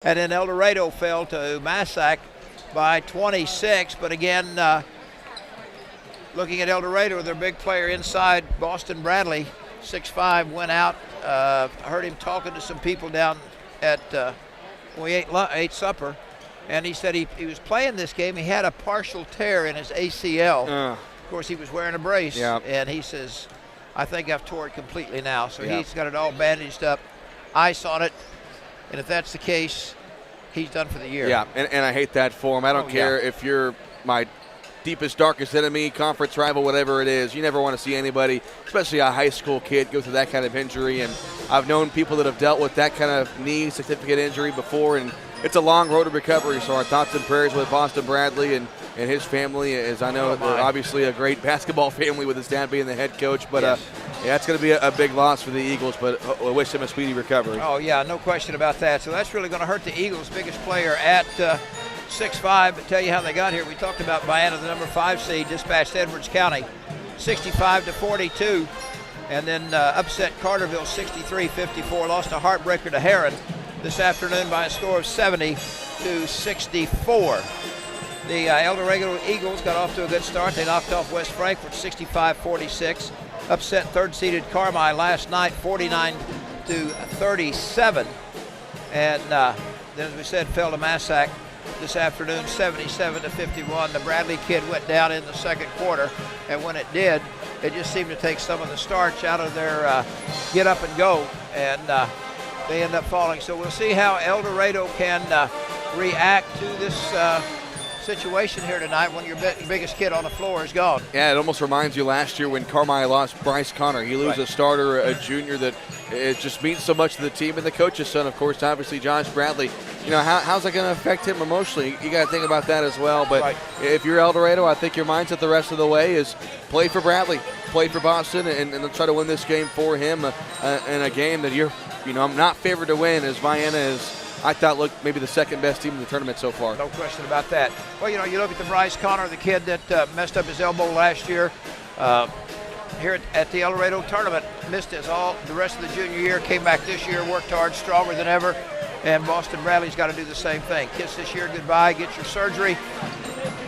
And then Eldorado fell to Massac by 26. But again, looking at Eldorado, their big player inside, Boston Bradley, 6'5", went out. I heard him talking to some people down at we ate supper, and he said he was playing this game. He had a partial tear in his ACL. Of course, he was wearing a brace, and he says, I think I've tore it completely now. So he's got it all bandaged up, ice on it, and if that's the case, he's done for the year. Yeah, and I hate that for him. I don't care if you're my deepest, darkest enemy, conference rival, whatever it is. You never want to see anybody, especially a high school kid, go through that kind of injury. And I've known people that have dealt with that kind of knee significant injury before, and it's a long road to recovery. So our thoughts and prayers with Boston Bradley and his family, as I know they're obviously a great basketball family with his dad being the head coach. But it's going to be a big loss for the Eagles, but I wish him a speedy recovery. Oh, yeah, no question about that. So that's really going to hurt the Eagles' biggest player at 6'5", but tell you how they got here. We talked about Vienna, the number 5 seed, dispatched Edwards County 65-42, and then upset Carterville 63-54, lost a heartbreaker to Heron this afternoon by a score of 70-64. The Eldorado Eagles got off to a good start. They knocked off West Frankfort 65-46, upset third-seeded Carmi last night 49-37, and then, as we said, fell to Massac this afternoon 77-51. The Bradley kid went down in the second quarter, and when it did, it just seemed to take some of the starch out of their get up and go, and they end up falling. So we'll see how Eldorado can react to this situation here tonight when your biggest kid on the floor is gone. Yeah, it almost reminds you last year when Carmi lost Bryce Connor. He loses a starter, a junior that it just means so much to the team, and the coach's son, of course, obviously Josh Bradley. You know, how's that going to affect him emotionally? You got to think about that as well. But if you're Eldorado, I think your mindset the rest of the way is play for Bradley, play for Boston, and try to win this game for him in a game that I'm not favored to win, as Vienna is. I thought looked maybe the second best team in the tournament so far. No question about that. Well, you look at the Bryce Connor, the kid that messed up his elbow last year here at the Eldorado tournament, missed the rest of the junior year, came back this year, worked hard, stronger than ever, and Boston Bradley's got to do the same thing. Kiss this year goodbye, get your surgery,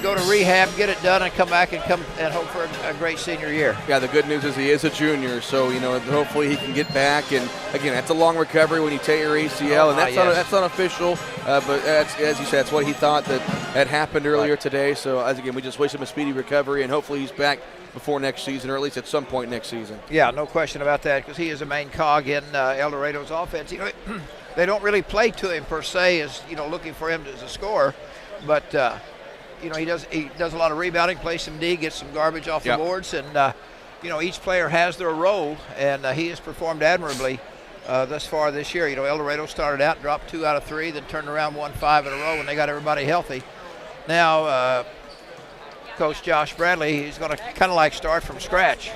go to rehab, get it done, and come back and hope for a great senior year. Yeah, the good news is he is a junior, so hopefully he can get back. And again, that's a long recovery when you tear your ACL, and that's not official. But as you said, that's what he thought that had happened earlier today. So again, we just wish him a speedy recovery, and hopefully he's back before next season, or at least at some point next season. Yeah, no question about that, because he is a main cog in Eldorado's offense. They don't really play to him per se as looking for him as a scorer, but. He does a lot of rebounding, plays some D, gets some garbage off the boards, and each player has their role, and he has performed admirably thus far this year. Eldorado started out, dropped 2 out of 3, then turned around, won 5 in a row when they got everybody healthy. Now, Coach Josh Bradley, he's going to kind of start from scratch.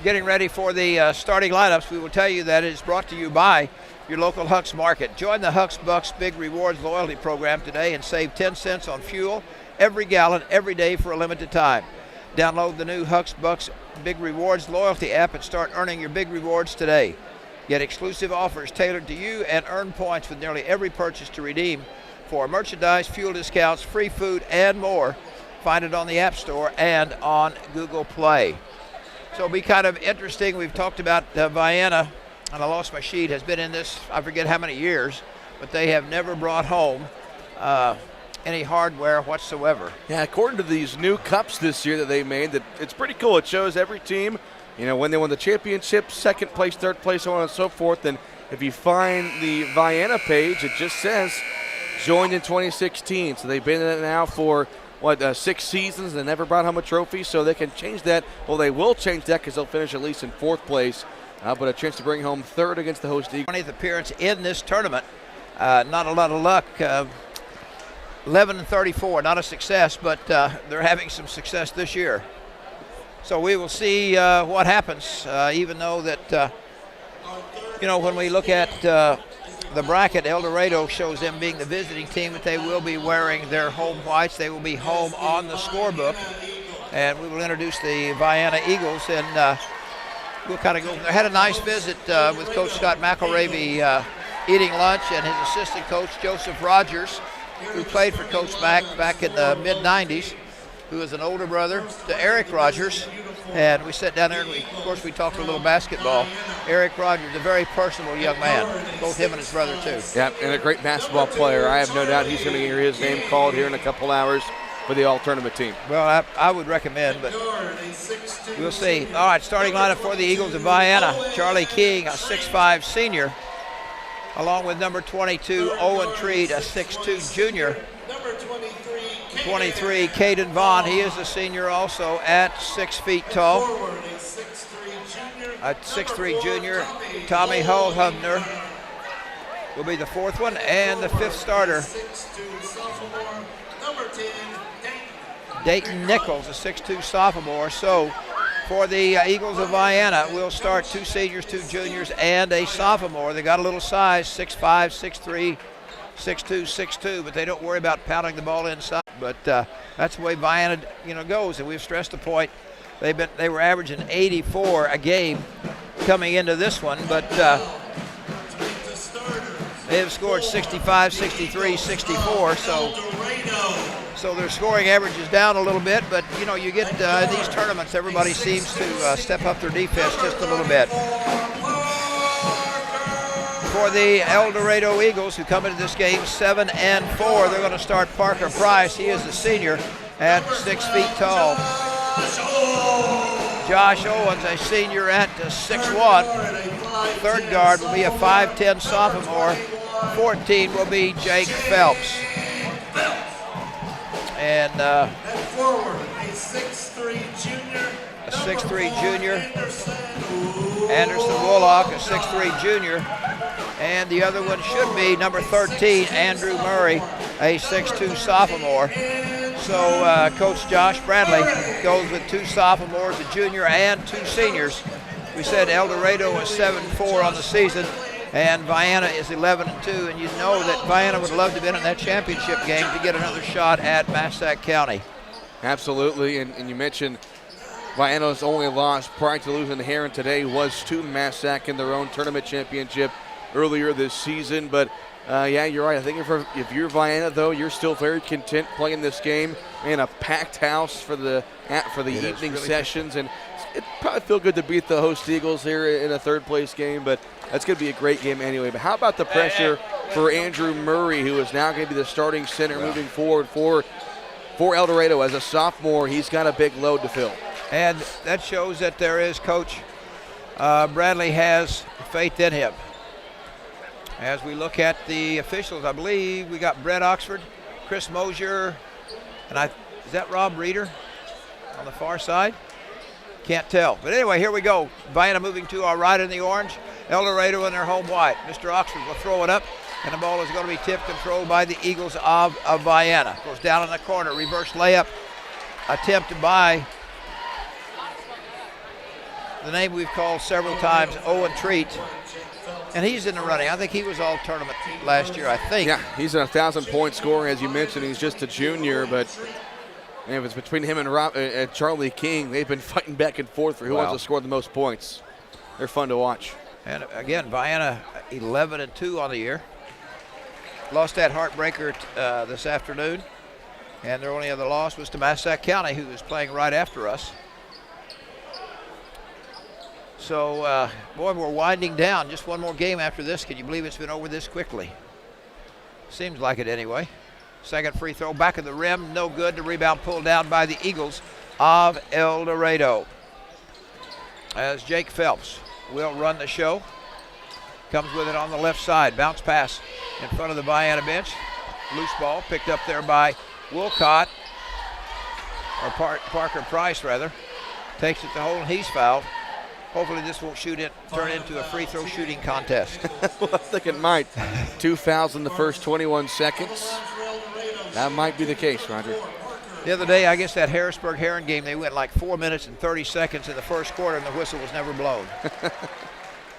Getting ready for the starting lineups, we will tell you that it is brought to you by your local Huck's Market. Join the Huck's Bucks Big Rewards loyalty program today and save 10 cents on fuel every gallon every day for a limited time. Download the new Huck's Bucks Big Rewards loyalty app and start earning your big rewards today. Get exclusive offers tailored to you and earn points with nearly every purchase to redeem for merchandise, fuel discounts, free food, and more. Find it on the App Store and on Google Play. So it'll be kind of interesting. We've talked about Vienna, and I lost my sheet, has been in this, I forget how many years, but they have never brought home any hardware whatsoever. Yeah, according to these new cups this year that they made, that it's pretty cool. It shows every team, when they won the championship, second place, third place, so on and so forth. And if you find the Vienna page, it just says joined in 2016. So they've been in it now for 6 seasons and never brought home a trophy, so they can change that. Well, they will change that because they'll finish at least in 4th place. But a chance to bring home 3rd against the host Eagles. 20th appearance in this tournament. Not a lot of luck. 11-34, not a success, but they're having some success this year. So we will see what happens, even though that, when we look at the bracket, Eldorado shows them being the visiting team, but they will be wearing their home whites. They will be home on the scorebook. And we will introduce the Vienna Eagles, and we'll kind of go. I had a nice visit with Coach Scott McElravy eating lunch, and his assistant coach, Joseph Rogers, who played for Coach Mack back in the mid-90s, who is an older brother to Eric Rogers. And we sat down there, and of course we talked a little basketball. Eric Rogers, a very personable young man, both him and his brother too. Yeah, and a great basketball player. I have no doubt he's going to hear his name called here in a couple hours for the all-tournament team. Well, I would recommend, but we'll see. All right, starting lineup for the Eagles of Vienna. Charlie King, a 6'5 senior, along with number 22, Owen Treat, a 6'2 junior. 23, Caden Vaughn, he is a senior also at 6 feet tall. A 6'3 junior, Tommy Hullhubner will be the fourth one, and the fifth starter, Dayton Nichols, a 6'2 sophomore. So for the Eagles of Vienna, we'll start 2 seniors, 2 juniors, and a sophomore. They got a little size, 6'5", 6'3", 6'2", 6'2", but they don't worry about pounding the ball inside. But that's the way Vienna, goes. And we've stressed the point. They were averaging 84 a game coming into this one, but they have scored 65, 63, 64. So their scoring average is down a little bit. But you get these tournaments, everybody seems to step up their defense just a little bit. For the Eldorado Eagles, who come into this game 7-4, they're going to start Parker Price. He is a senior at 6 feet tall. Josh Owens, a senior at 6'1". Third guard will be a 5'10 sophomore. 14 will be Jake Phelps. And a 6'3 junior. Anderson Woolock, a 6'3 junior. And the other one should be number 13, Andrew Murray, a 6'2 sophomore. So Coach Josh Bradley goes with 2 sophomores, a junior, and 2 seniors. We said Eldorado was 7-4 on the season, and Vienna is 11-2. And you know that Vienna would love to have been in that championship game to get another shot at Massac County. Absolutely, and you mentioned Vienna's only loss prior to losing to Heron today was to Massac in their own tournament championship earlier this season. But yeah, you're right. I think if you're Vienna, though, you're still very content playing this game in a packed house for the evening really sessions, and it probably feel good to beat the host Eagles here in a third-place game. But that's going to be a great game anyway. But how about the pressure for Andrew Murray, who is now going to be the starting center moving forward for Eldorado as a sophomore? He's got a big load to fill, and that shows that there is Coach Bradley has faith in him. As we look at the officials, I believe we got Brett Oxford, Chris Mosier, and is that Rob Reeder on the far side? Can't tell. But anyway, here we go. Vienna moving to our right in the orange. Eldorado in their home white. Mr. Oxford will throw it up, and the ball is going to be tipped, controlled by the Eagles of Vienna. Goes down in the corner. Reverse layup attempted by the name we've called several times, Owen Treat. And he's in the running. I think he was all tournament last year, I think. Yeah, he's a 1,000-point scorer, as you mentioned. He's just a junior, but if it's between him and Charlie King, they've been fighting back and forth for who wants to score the most points. They're fun to watch. And again, Vienna 11-2 on the year. Lost that heartbreaker this afternoon, and their only other loss was to Massac County, who is playing right after us. So, boy, we're winding down. Just one more game after this. Can you believe it's been over this quickly? Seems like it anyway. Second free throw, back of the rim, no good. The rebound pulled down by the Eagles of Eldorado. As Jake Phelps will run the show. Comes with it on the left side. Bounce pass in front of the Vienna bench. Loose ball picked up there by Wolcott, or Parker Price, rather. Takes it to hole, and he's fouled. Hopefully this won't turn into a free throw shooting contest. Well, I think it might. 2 fouls in the first 21 seconds. That might be the case, Roger. The other day, I guess that Harrisburg-Heron game, they went like 4 minutes and 30 seconds in the first quarter, and the whistle was never blown.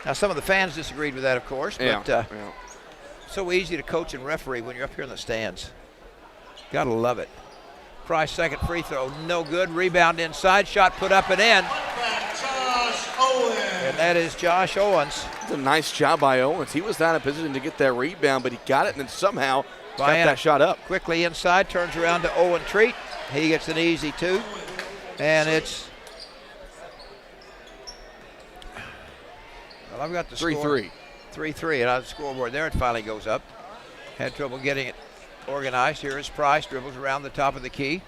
Now, some of the fans disagreed with that, of course, but so easy to coach and referee when you're up here in the stands. Gotta love it. Price, second free throw, no good. Rebound inside, shot put up and in. And that is Josh Owens. It's a nice job by Owens. He was not in a position to get that rebound, but he got it and then somehow got that shot up. Quickly inside, turns around to Owen Treat. He gets an easy 2. And it's, well, I've got the 3-3. 3-3, and on the scoreboard there, it finally goes up. Had trouble getting it organized. Here is Price, dribbles around the top of the key.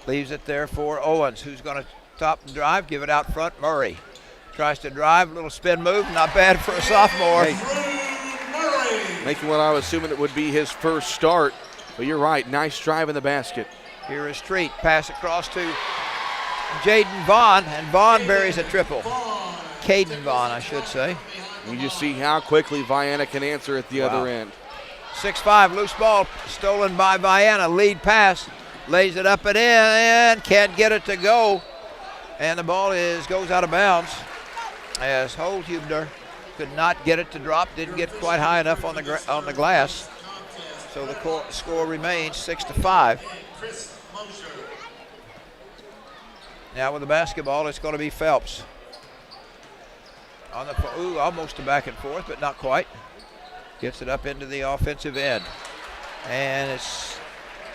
Leaves it there for Owens, who's going to top and drive, give it out front. Murray tries to drive, a little spin move, not bad for a sophomore. Making what I was assuming it would be his first start, but you're right, nice drive in the basket. Here is Treat, pass across to Jaden Vaughn, and Vaughn buries a triple. Caden Vaughn, I should say. You just see how quickly Vienna can answer at the other end. 6-5, loose ball, stolen by Vienna, lead pass, lays it up and in, can't get it to go, and the ball goes out of bounds as Holthubner could not get it to drop, didn't get quite high enough on the glass, so the score remains 6-5. Now with the basketball, it's going to be Phelps. Almost a back and forth, but not quite. Gets it up into the offensive end. And it's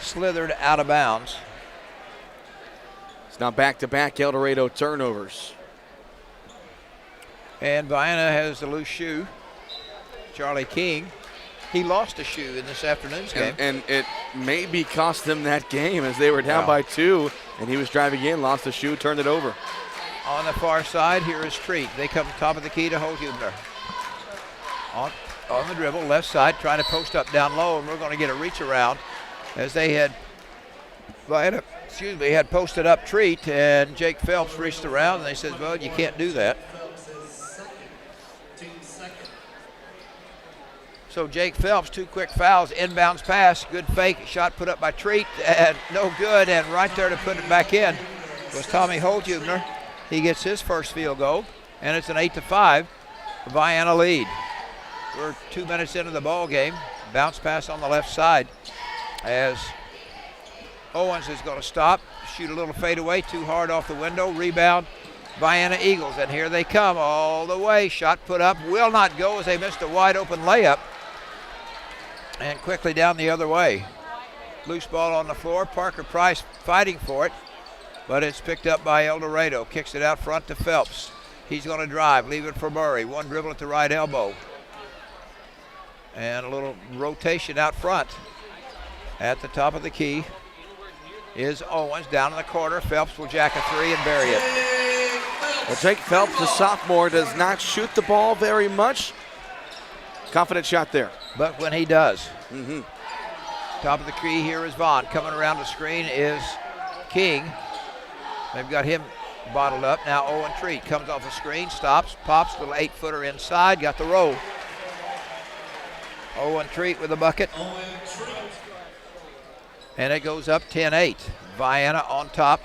slithered out of bounds. It's now back-to-back Eldorado turnovers. And Vienna has the loose shoe. Charlie King. He lost a shoe in this afternoon's game. And it maybe cost them that game as they were down by 2, and he was driving in, lost the shoe, turned it over. On the far side, here is Treat. They come top of the key to Holthubner. On the dribble, left side, trying to post up down low, and we're going to get a reach around as they had posted up Treat, and Jake Phelps reached around, and they said, well, you can't do that. So Jake Phelps, 2 quick fouls, inbounds pass, good fake, shot put up by Treat, and no good, and right there to put it back in was Tommy Holthubner. He gets his first field goal, and it's an 8-5 Vienna lead. We're 2 minutes into the ball game. Bounce pass on the left side as Owens is going to stop, shoot a little fadeaway, too hard off the window, rebound, Vienna Eagles, and here they come all the way. Shot put up, will not go as they missed a wide open layup. And quickly down the other way. Loose ball on the floor, Parker Price fighting for it, but it's picked up by Eldorado. Kicks it out front to Phelps. He's going to drive, leave it for Murray. One dribble at the right elbow. And a little rotation out front. At the top of the key is Owens down in the corner. Phelps will jack a 3 and bury it. Well, Jake Phelps, the sophomore, does not shoot the ball very much. Confident shot there. But when he does. Top of the key here is Vaughn. Coming around the screen is King. They've got him bottled up. Now Owen Treat comes off the screen, stops, pops, little 8-footer inside, got the roll. Owen Treat with a bucket. And it goes up 10-8. Vienna on top.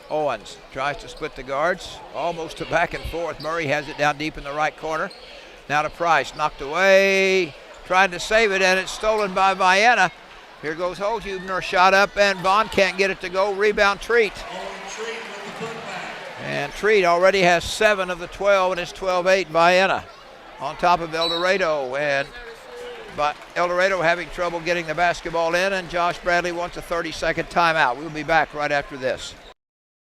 Owens tries to split the guards, almost a back and forth. Murray has it down deep in the right corner. Now to Price, knocked away, tried to save it, and it's stolen by Vienna. Here goes Holthubner, shot up, and Vaughn can't get it to go. Rebound Treat. And Treat already has 7 of the 12, and it's 12-8 Vienna on top of Eldorado. But Eldorado having trouble getting the basketball in, and Josh Bradley wants a 30-second timeout. We'll be back right after this.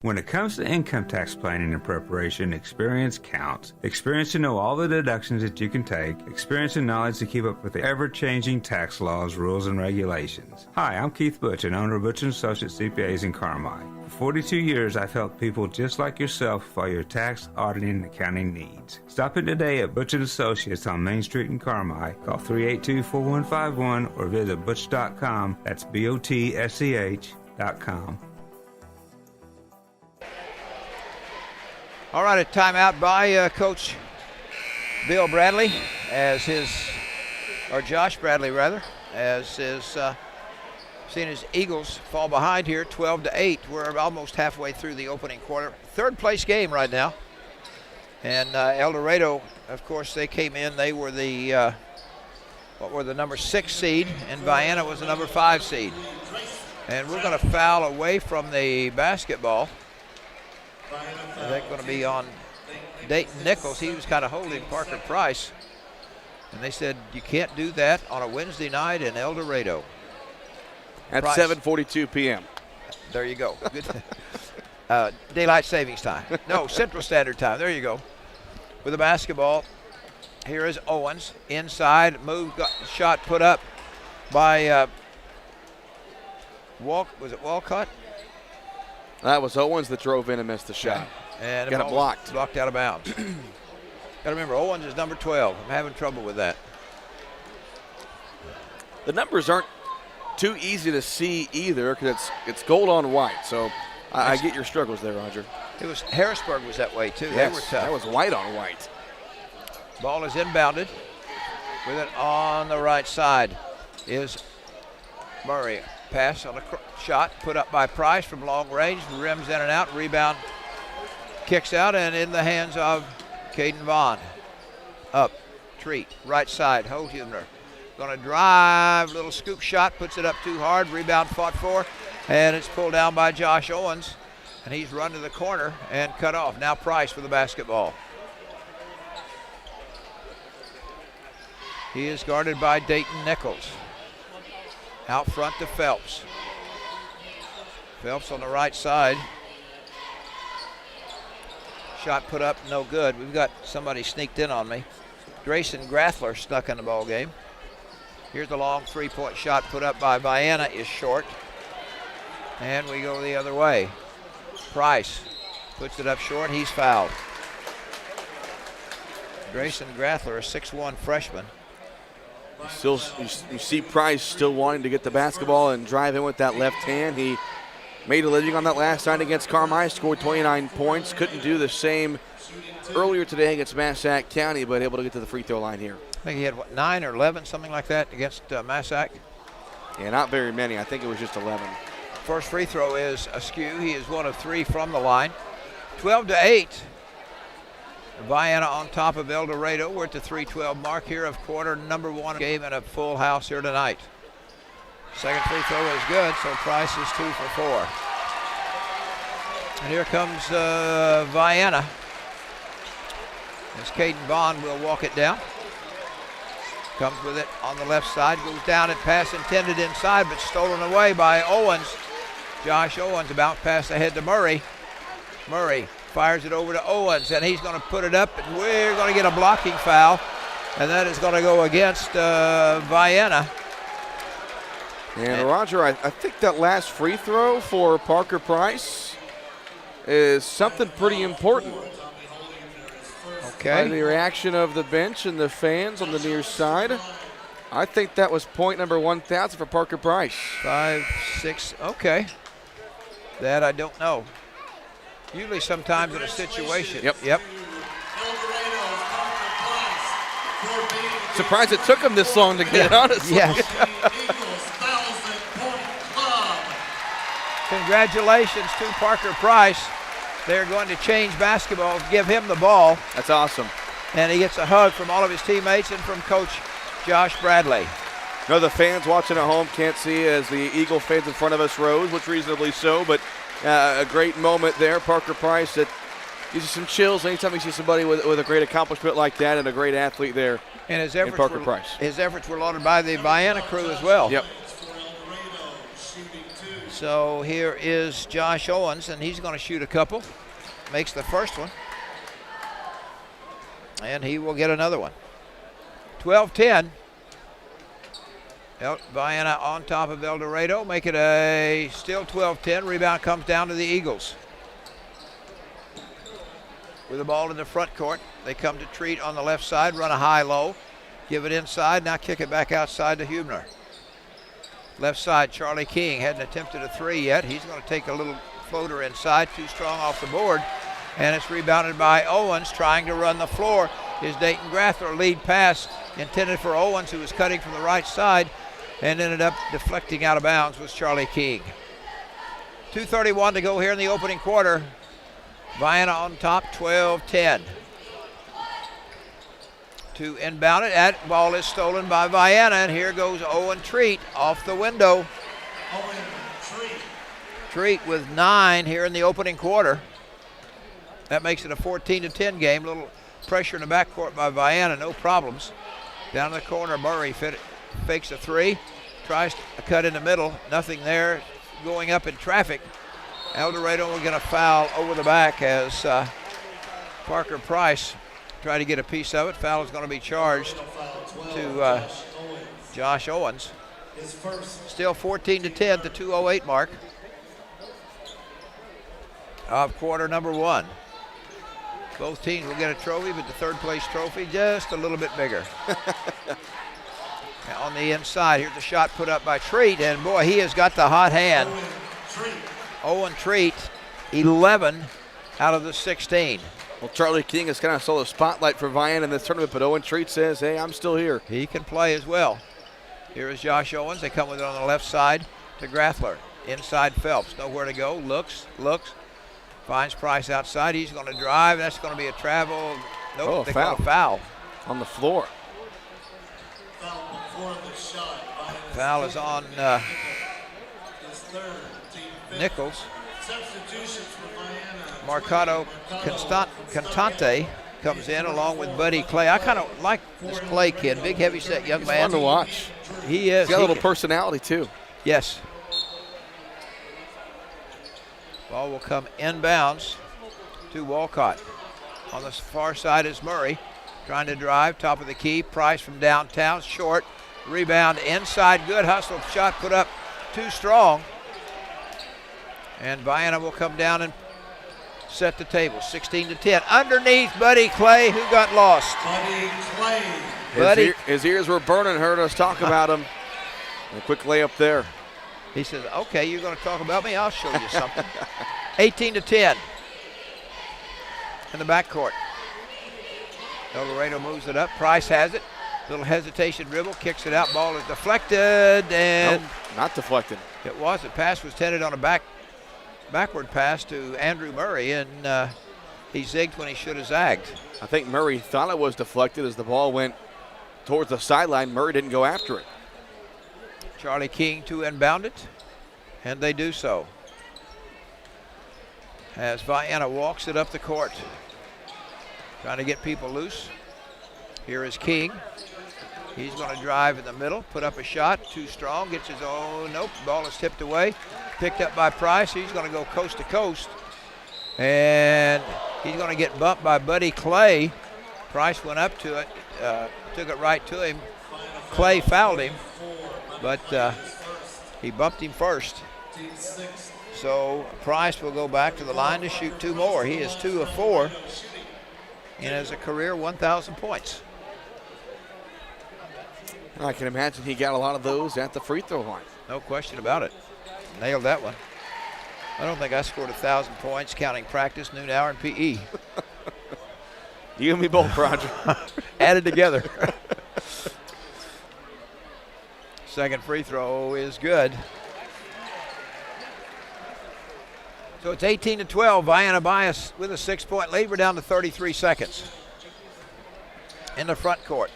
When it comes to income tax planning and preparation, experience counts. Experience to know all the deductions that you can take. Experience and knowledge to keep up with the ever-changing tax laws, rules, and regulations. Hi, I'm Keith Butch, and owner of Butch & Associates CPAs in Carmi. For 42 years, I've helped people just like yourself for your tax, auditing, and accounting needs. Stop in today at Butch & Associates on Main Street in Carmi. Call 382-4151 or visit butch.com. That's BOTSCH.com. All right, a timeout by Coach Bill Bradley, Josh Bradley rather, seeing his Eagles fall behind here 12-8. We're almost halfway through the opening quarter. Third place game right now. And Eldorado, of course, they came in. They were the number 6 seed, and Vienna was the number 5 seed. And we're going to foul away from the basketball. They're going to be on Dayton Nichols. He was kind of holding Parker Price. And they said, you can't do that on a Wednesday night in Eldorado. At Price. 7:42 p.m. There you go. Good. Daylight savings time. No, Central Standard Time. There you go. With the basketball, here is Owens. Inside, move, shot put up by was it Walcott? That was Owens that drove in and missed the shot. And got it blocked. Blocked out of bounds. Got to remember, Owens is number 12. I'm having trouble with that. The numbers aren't too easy to see either because it's gold on white. So I get your struggles there, Roger. It was Harrisburg was that way too. Yes, they were tough. that was white on white. Ball is inbounded. With it on the right side is Murray. Pass on a shot put up by Price from long range. Rims in and out. Rebound. Kicks out and in the hands of Caden Vaughn. Up. Treat. Right side. Holthumner. Going to drive. Little scoop shot. Puts it up too hard. Rebound fought for. And it's pulled down by Josh Owens. And he's run to the corner and cut off. Now Price for the basketball. He is guarded by Dayton Nichols. Out front to Phelps. Phelps on the right side. Shot put up, no good. We've got somebody sneaked in on me. Grayson Grathler snuck in the ball game. Here's the long three-point shot put up by Vienna is short. And we go the other way. Price puts it up short. He's fouled. Grayson Grathler, a 6'1" freshman. You see Price still wanting to get the basketball and drive in with that left hand. He made a living on that last night against Carmi, scored 29 points. Couldn't do the same earlier today against Massac County, but able to get to the free throw line here. I think he had, 9 or 11, something like that, against Massac? Yeah, not very many. I think it was just 11. First free throw is askew. He is 1 of 3 from the line. 12-8. Vienna on top of Eldorado. We're at the 3:12 mark here of quarter number 1 game and a full house here tonight. Second free throw is good, so Price is 2 for 4. And here comes Vienna. As Caden Vaughn will walk it down. Comes with it on the left side, goes down and pass intended inside, but stolen away by Owens. Josh Owens about pass ahead to Murray. Murray fires it over to Owens, and he's going to put it up, and we're going to get a blocking foul, and that is going to go against Vienna. And Roger, I think that last free throw for Parker Price is something pretty important. Okay. By the reaction of the bench and the fans on the near side, I think that was point number 1,000 for Parker Price. 5, 6, okay. That I don't know. Usually sometimes in a situation. Yep. Surprised it took him this long to get it, honestly. Yes. Congratulations to Parker Price. They're going to change basketball, give him the ball. That's awesome. And he gets a hug from all of his teammates and from Coach Josh Bradley. No, the fans watching at home can't see as the Eagle fans in front of us rose, which reasonably so, but a great moment there. Parker Price, that gives you some chills anytime you see somebody with a great accomplishment like that and a great athlete there. And his efforts were lauded by the Vienna crew as well. Yep. So here is Josh Owens, and he's going to shoot a couple. Makes the first one. And he will get another one. 12-10. Vienna on top of Eldorado. Make it a still 12-10. Rebound comes down to the Eagles. With the ball in the front court, they come to Treat on the left side, run a high-low. Give it inside, now kick it back outside to Hubner. Left side, Charlie King hadn't attempted a 3 yet. He's going to take a little floater inside, too strong off the board. And it's rebounded by Owens, trying to run the floor. Is Dayton Grathler, lead pass intended for Owens, who was cutting from the right side and ended up deflecting out of bounds was Charlie King. 2:31 to go here in the opening quarter. Vienna on top, 12-10. To inbound it. That ball is stolen by Vienna, and here goes Owen Treat off the window. Treat with 9 here in the opening quarter. That makes it a 14-10 game. A little pressure in the backcourt by Vienna, no problems. Down in the corner, Murray fakes a three, tries to cut in the middle, nothing there. Going up in traffic. Eldorado will get a foul over the back as Parker Price tried to get a piece of it. Foul is going to be charged to Josh Owens. Still 14-10 the 2:08 mark of quarter number one. Both teams will get a trophy, but the third place trophy just a little bit bigger. On the inside, here's a shot put up by Treat, and boy, he has got the hot hand. Owen Treat, 11 out of the 16. Well, Charlie King has kind of stole the spotlight for Vienna in this tournament, but Owen Treat says, hey, I'm still here. He can play as well. Here is Josh Owens. They come with it on the left side to Grathler. Inside Phelps, nowhere to go, looks, finds Price outside. He's going to drive. That's going to be a travel. Nope, they call a foul. On the floor. Foul is on Nichols. Marcato Cantante comes in along with Buddy Clay. I kind of like this Clay kid, big heavy set young man. Fun to watch. He is. He's got a little personality too. Yes. Ball will come inbounds to Walcott. On the far side is Murray, trying to drive, top of the key. Price from downtown, short. Rebound inside, good hustle. Shot put up too strong. And Vienna will come down and set the table, 16-10. Underneath Buddy Clay, who got lost. Buddy Clay. His ears were burning, heard us talk about him. A quick layup there. He says, okay, you're going to talk about me? I'll show you something. 18-10 in the backcourt. Eldorado moves it up. Price has it. Little hesitation dribble, kicks it out. Ball is deflected, and nope, not deflected. It was. The pass was tended on a backward pass to Andrew Murray, and he zigged when he should have zagged. I think Murray thought it was deflected as the ball went towards the sideline. Murray didn't go after it. Charlie King to inbound it, and they do so. As Vienna walks it up the court, trying to get people loose. Here is King. He's going to drive in the middle, put up a shot, too strong, gets his own, nope, ball is tipped away. Picked up by Price. He's going to go coast to coast, and he's going to get bumped by Buddy Clay. Price went up to it, took it right to him. Clay fouled him, but he bumped him first. So Price will go back to the line to shoot two more. He is 2 of 4 and has a career 1,000 points. I can imagine he got a lot of those at the free throw line. No question about it. Nailed that one. I don't think I scored 1,000 points counting practice, noon hour, and PE. You and me both, Roger. Added together. Second free throw is good. So it's 18-12. Vienna bias with a 6-point lead. We're down to 33 seconds. In the front court.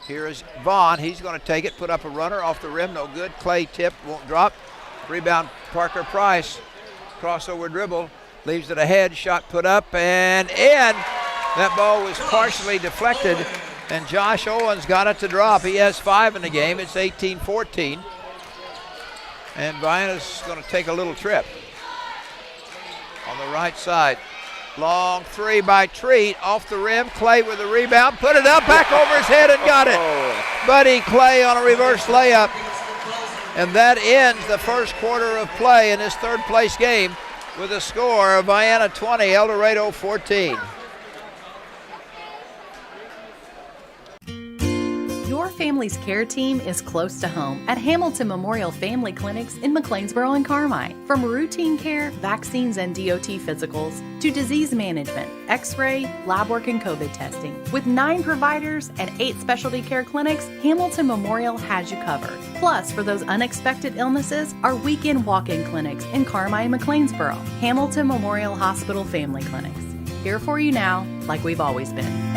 Here is Vaughn. He's going to take it, put up a runner off the rim. No good. Clay tip, won't drop. Rebound, Parker Price. Crossover dribble. Leaves it ahead. Shot put up and in. That ball was partially deflected, and Josh Owens got it to drop. He has 5 in the game. It's 18-14. And Vienna's going to take a little trip. On the right side. Long three by Treat, off the rim. Clay with the rebound, put it up, back over his head and got it. Buddy Clay on a reverse layup. And that ends the first quarter of play in this third place game with a score of Vienna 20, Eldorado 14. Your family's care team is close to home at Hamilton Memorial Family Clinics in McLeansboro and Carmine. From routine care, vaccines and DOT physicals, to disease management, x-ray, lab work, and COVID testing. With 9 providers and 8 specialty care clinics, Hamilton Memorial has you covered. Plus, for those unexpected illnesses, our weekend walk-in clinics in Carmine and McLeansboro. Hamilton Memorial Hospital Family Clinics. Here for you now, like we've always been.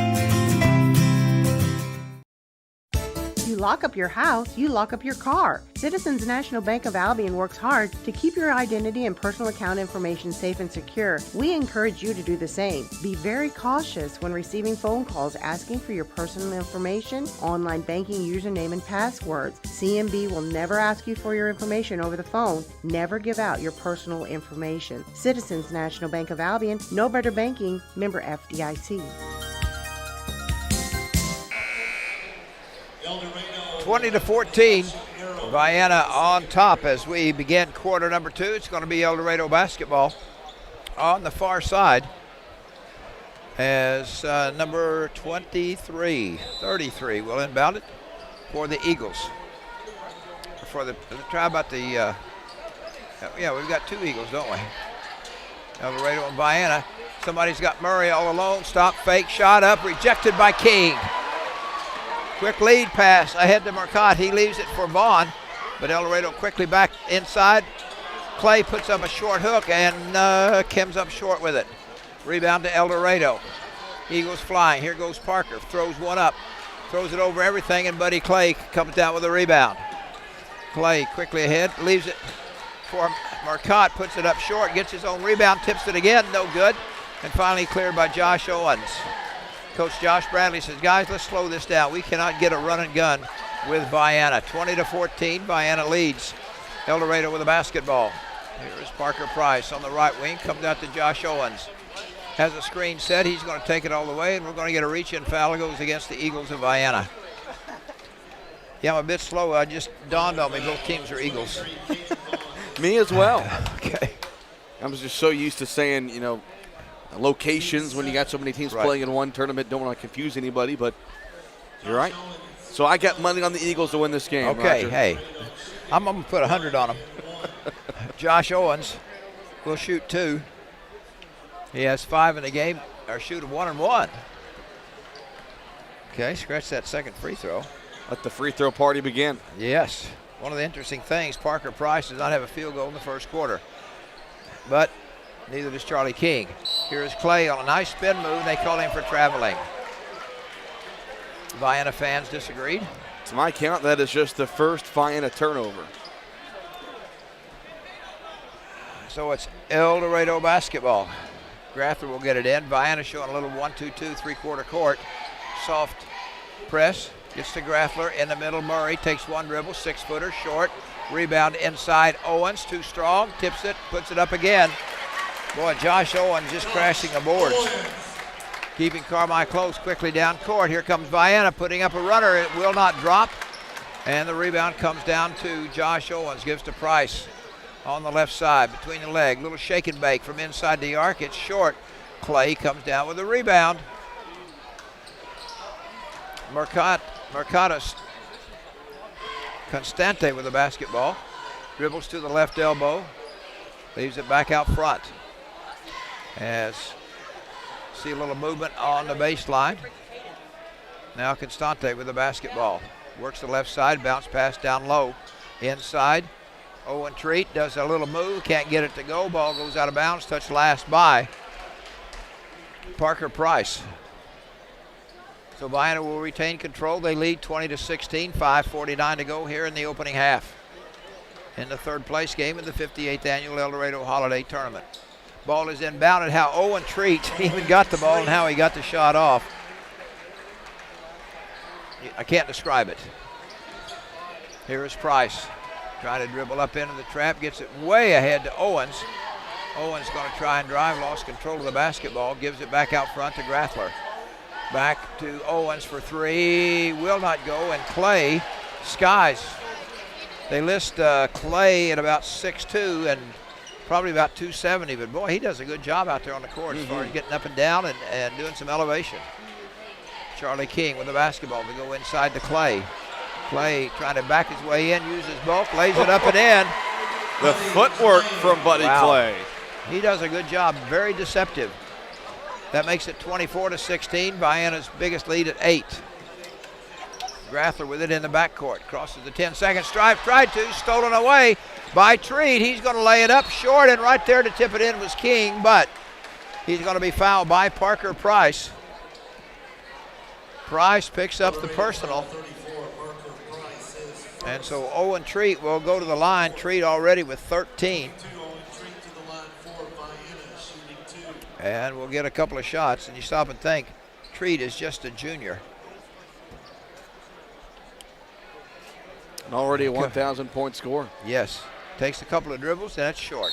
You lock up your house, you lock up your car. Citizens National Bank of Albion works hard to keep your identity and personal account information safe and secure. We encourage you to do the same. Be very cautious when receiving phone calls asking for your personal information, online banking username and passwords. CNB will never ask you for your information over the phone. Never give out your personal information. Citizens National Bank of Albion, no better banking, member FDIC. 20-14, Vienna on top as we begin quarter number 2. It's going to be Eldorado basketball on the far side as number 33 will inbound it for the Eagles. Let's try about the, yeah, we've got 2 Eagles, don't we? Eldorado and Vienna. Somebody's got Murray all alone. Stop, fake, shot up, rejected by King. Quick lead pass ahead to Marcotte. He leaves it for Vaughn, but Eldorado quickly back inside. Clay puts up a short hook, and Kim's up short with it. Rebound to Eldorado. Eagles flying. Here goes Parker. Throws one up. Throws it over everything, and Buddy Clay comes down with a rebound. Clay quickly ahead. Leaves it for Marcotte. Puts it up short. Gets his own rebound. Tips it again. No good. And finally cleared by Josh Owens. Coach Josh Bradley says, guys, let's slow this down. We cannot get a run and gun with Vienna. 20-14, Vienna leads. Eldorado with a basketball. Here is Parker Price on the right wing. Comes out to Josh Owens. Has a screen set. He's going to take it all the way, and we're going to get a reach-in foul. It goes against the Eagles of Vienna. Yeah, I'm a bit slow. I just dawned on me both teams are Eagles. Me as well. Okay. I'm just so used to saying, locations when you got so many teams playing in one tournament. Don't want to confuse anybody, but you're right. So I got money on the Eagles to win this game. Okay, Roger. hey, I'm going to put 100 on them. Josh Owens will shoot 2. He has 5 in the game, or shoot 1 and 1. Okay, scratch that second free throw. Let the free throw party begin. Yes. One of the interesting things, Parker Price does not have a field goal in the first quarter. But neither does Charlie King. Here's Clay on a nice spin move. They call him for traveling. Vienna fans disagreed. To my count, that is just the first Vienna turnover. So it's Eldorado basketball. Grathler will get it in. Vienna showing a little 1-2-2 3-quarter court. Soft press. Gets to Grathler in the middle. Murray takes one dribble, 6-footer, short. Rebound inside. Owens, too strong. Tips it, puts it up again. Boy, Josh Owens just crashing the boards. Keeping Carmi close, quickly down court. Here comes Vienna putting up a runner. It will not drop. And the rebound comes down to Josh Owens. Gives to Price on the left side between the leg. Little shake and bake from inside the arc. It's short. Clay comes down with a rebound. Mercatus Constante with the basketball. Dribbles to the left elbow. Leaves it back out front. As see a little movement on the baseline. Now Constante with the basketball. Works the left side, bounce pass down low. Inside, Owen Treat does a little move, can't get it to go. Ball goes out of bounds, touched last by Parker Price. So Vienna will retain control. They lead 20-16, 5:49 to go here in the opening half. In the third place game in the 58th annual Eldorado Holiday Tournament. Ball is inbounded. How Owen Treat even got the ball and how he got the shot off. I can't describe it. Here is Price. Trying to dribble up into the trap. Gets it way ahead to Owens. Owens going to try and drive. Lost control of the basketball. Gives it back out front to Grathler. Back to Owens for 3. Will not go. And Clay skies. They list Clay at about 6'2" and probably about 270, but boy, he does a good job out there on the court as far as getting up and down and doing some elevation. Charlie King with the basketball to go inside to Clay. Clay trying to back his way in, uses bulk, lays it up and in. The footwork from Buddy Clay. He does a good job, very deceptive. That makes it 24-16, Vienna's biggest lead at 8. Grathler with it in the backcourt. Crosses the 10-second stripe. Tried to. Stolen away by Treat. He's going to lay it up short, and right there to tip it in was King, but he's going to be fouled by Parker Price. Price picks up the personal. And so Owen Treat will go to the line. Treat already with 13. And we'll get a couple of shots. And you stop and think, Treat is just a junior. And already a 1,000-point score. Yes. Takes a couple of dribbles, and that's short.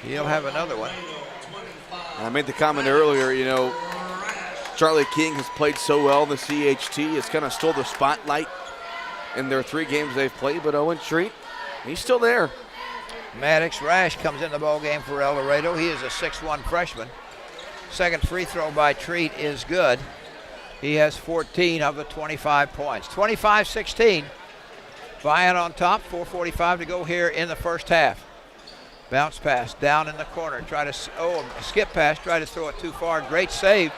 He'll have another one. And I made the comment earlier, you know, Charlie King has played so well in the CHT. It's kind of stole the spotlight in their 3 games they've played, but Owen Treat, he's still there. Maddox Rash comes in the ball game for Eldorado. He is a 6'1 freshman. Second free throw by Treat is good. He has 14 of the 25 points. 25-16. Vienna on top, 4:45 to go here in the first half. Bounce pass down in the corner. Skip pass, try to throw it too far. Great save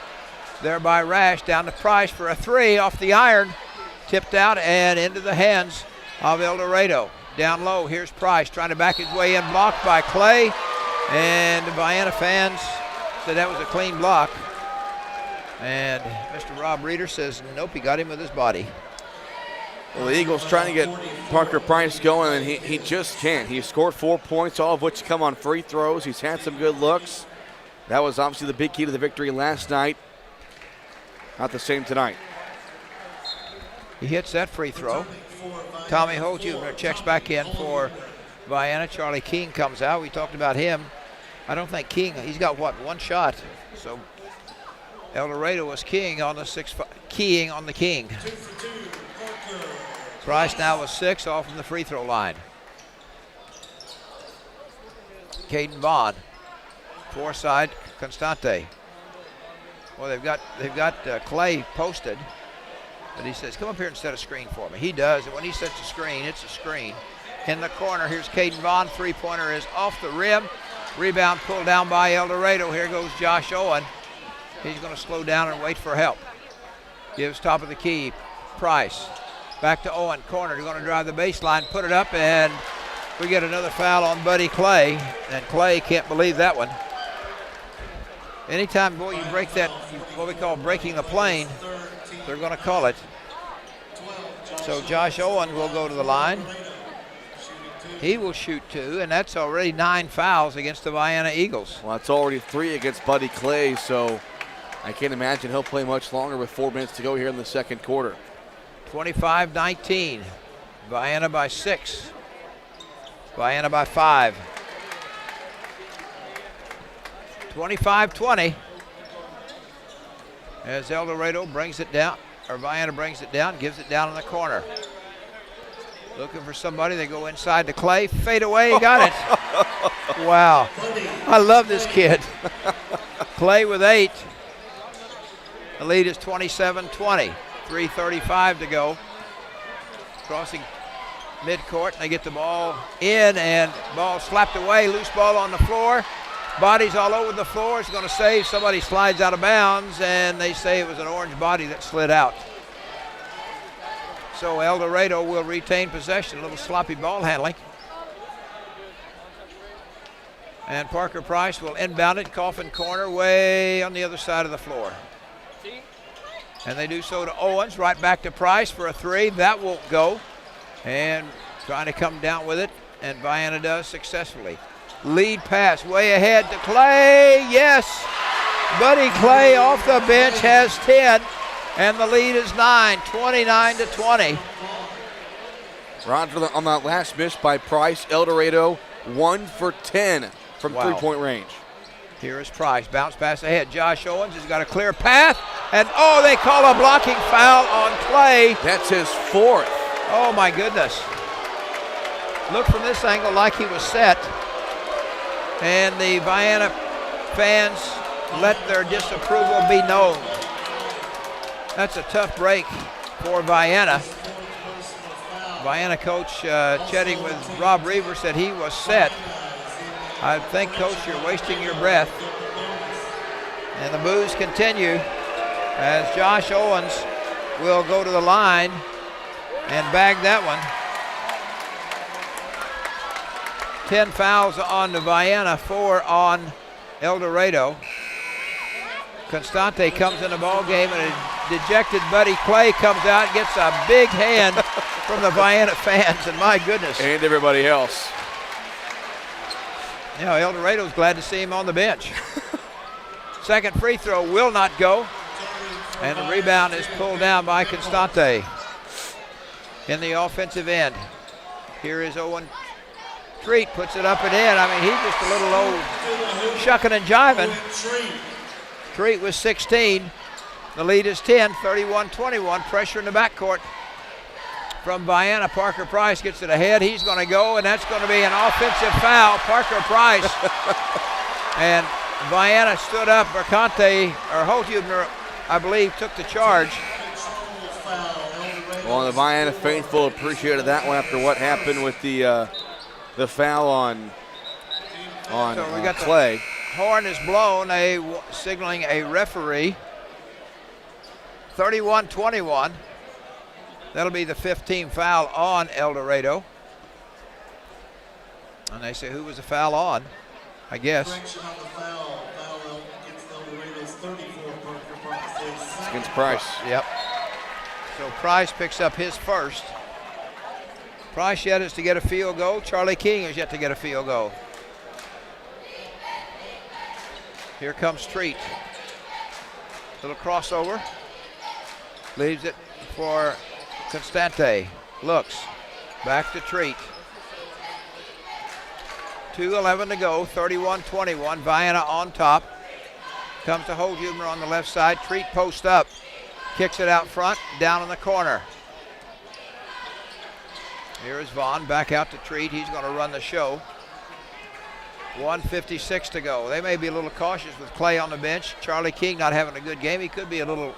there by Rash. Down to Price for a 3 off the iron. Tipped out and into the hands of Eldorado. Down low, here's Price trying to back his way in, blocked by Clay. And the Vienna fans said that was a clean block. And Mr. Rob Reeder says, nope, he got him with his body. Well, the Eagles trying to get Parker Price going, and he just can't. He scored 4 points, all of which come on free throws. He's had some good looks. That was obviously the big key to the victory last night. Not the same tonight. He hits that free throw. Tommy Holt Jr. checks back in for Vienna. Charlie King comes out. We talked about him. I don't think King, he's got what, 1 shot. So Eldorado was keying on the King. Price now with 6 off from the free throw line. Caden Vaughn, four-side Constante. Well, they've got Clay posted, but he says, "Come up here and set a screen for me." He does, and when he sets a screen, it's a screen. In the corner, here's Caden Vaughn. Three-pointer is off the rim. Rebound pulled down by Eldorado. Here goes Josh Owen. He's going to slow down and wait for help. Gives top of the key, Price. Back to Owen, corner. They're going to drive the baseline, put it up, and we get another foul on Buddy Clay, and Clay can't believe that one. Anytime, boy, you break that, what we call breaking the plane, they're going to call it. So Josh Owen will go to the line. He will shoot 2, and that's already 9 fouls against the Vienna Eagles. Well, it's already 3 against Buddy Clay, so I can't imagine he'll play much longer with 4 minutes to go here in the second quarter. 25-19. Vienna by 6. Vienna by 5. 25-20. As Eldorado brings it down, or Vienna brings it down, gives it down in the corner. Looking for somebody, they go inside to Clay. Fade away, got it. Wow. I love this kid. Clay with 8. The lead is 27-20. 3:35 to go. Crossing midcourt, and they get the ball in, and ball slapped away. Loose ball on the floor. Bodies all over the floor. It's going to save. Somebody slides out of bounds, and they say it was an orange body that slid out. So Eldorado will retain possession. A little sloppy ball handling. And Parker Price will inbound it. Coffin corner way on the other side of the floor. And they do so to Owens. Right back to Price for a 3. That won't go. And trying to come down with it. And Vienna does successfully. Lead pass way ahead to Clay. Yes. Buddy Clay off the bench has 10. And the lead is 9, 29-20. Roger on that last miss by Price. Eldorado 1 for 10 from three-point range. Here is Price. Bounce pass ahead. Josh Owens has got a clear path. And they call a blocking foul on Clay. That's his 4th. Oh my goodness. Look from this angle like he was set. And the Vienna fans let their disapproval be known. That's a tough break for Vienna. Vienna coach chatting with Rob Reaver said he was set. I think, Coach, you're wasting your breath. And the boos continue as Josh Owens will go to the line and bag that one. 10 fouls on the Vienna, 4 on Eldorado. Constante comes in the ball game, and a dejected Buddy Clay comes out and gets a big hand from the Vienna fans, and my goodness. And everybody else. Yeah, Eldorado's glad to see him on the bench. Second free throw will not go. And the rebound is pulled down by Constante in the offensive end. Here is Owen Treat, puts it up and in. I mean, he's just a little old shucking and jiving. Treat with 16. The lead is 10, 31-21. Pressure in the backcourt from Vienna. Parker Price gets it ahead. He's going to go, and that's going to be an offensive foul. Parker Price. And Vienna stood up. Mercante, or Holthuber, I believe, took the charge. Well, the Vienna faithful appreciated that one after what happened with the foul on So we got Clay. The horn is blown, signaling a referee. 31-21. That'll be the 15th foul on Eldorado. And they say, who was the foul on? I guess. It's against Price. Yep. So Price picks up his first. Price yet is to get a field goal. Charlie King is yet to get a field goal. Here comes Treat. Little crossover. Leaves it for Constante. Looks. Back to Treat. 2:11 to go. 31-21. Vienna on top. Comes to Holthuber on the left side. Treat post up. Kicks it out front. Down in the corner. Here is Vaughn. Back out to Treat. He's going to run the show. 1:56 to go. They may be a little cautious with Clay on the bench. Charlie King not having a good game. He could be a little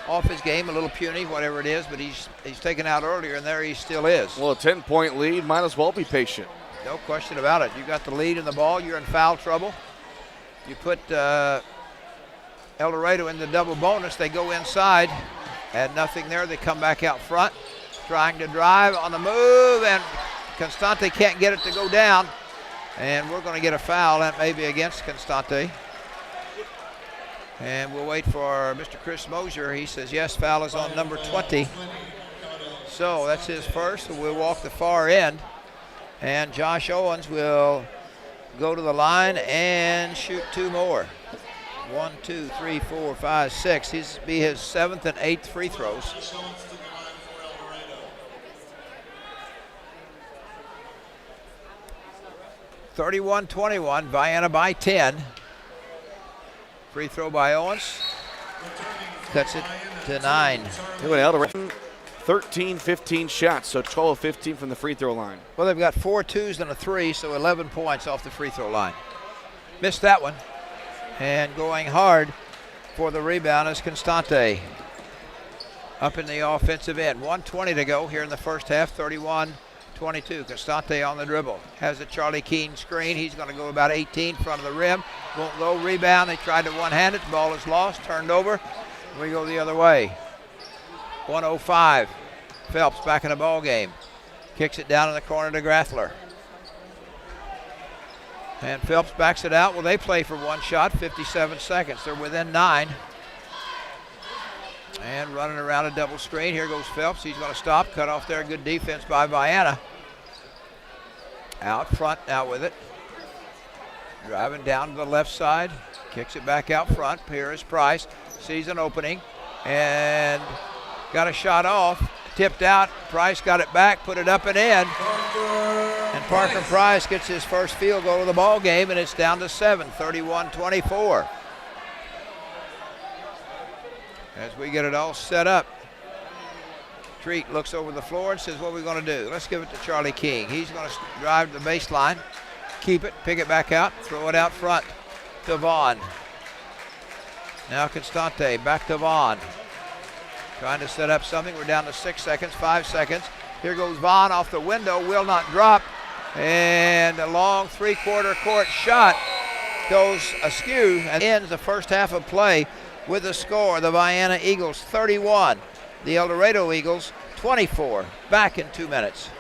off his game, a little puny, whatever it is, but he's taken out earlier, and there he still is. Well, a 10-point lead, might as well be patient. No question about it. You got the lead in the ball. You're in foul trouble. You put Eldorado in the double bonus. They go inside. Had nothing there. They come back out front, trying to drive on the move, and Constante can't get it to go down. And we're going to get a foul. That may be against Constante. And we'll wait for Mr. Chris Mosier. He says, yes, foul is on number 20. So that's his first. So we'll walk the far end. And Josh Owens will go to the line and shoot two more. 1, 2, 3, 4, 5, 6. These be his 7th and 8th free throws. (31-21). Vienna by 10. Free throw by Owens. Cuts it to 9. Eldorado 13-15 shots, so 12 of 15 from the free throw line. Well, they've got 4 twos and a 3, so 11 points off the free throw line. Missed that one. And going hard for the rebound is Constante. Up in the offensive end. 1:20 to go here in the first half. 31-22. Constante on the dribble. Has a Charlie Keene screen. He's going to go about 18 in front of the rim. Won't go. Rebound. They tried to one-hand it. The ball is lost. Turned over. We go the other way. 1:05. Phelps back in the ball game. Kicks it down in the corner to Grathler. And Phelps backs it out. Well, they play for one shot, 57 seconds. They're within 9. And running around a double screen. Here goes Phelps. He's going to stop. Cut off there. Good defense by Vienna. Out front now with it. Driving down to the left side. Kicks it back out front. Here is Price. Sees an opening. And got a shot off. Tipped out. Price got it back. Put it up and in. And Parker Price gets his first field goal of the ball game, and it's down to 7, 31-24. As we get it all set up, Treat looks over the floor and says, what are we going to do? Let's give it to Charlie King. He's going to drive to the baseline, keep it, pick it back out, throw it out front to Vaughn. Now Constante, back to Vaughn. Trying to set up something. We're down to 6 seconds, 5 seconds. Here goes Vaughn off the window, will not drop. And a long three-quarter court shot goes askew and ends the first half of play with a score. The Vienna Eagles 31, the Eldorado Eagles 24. Back in 2 minutes.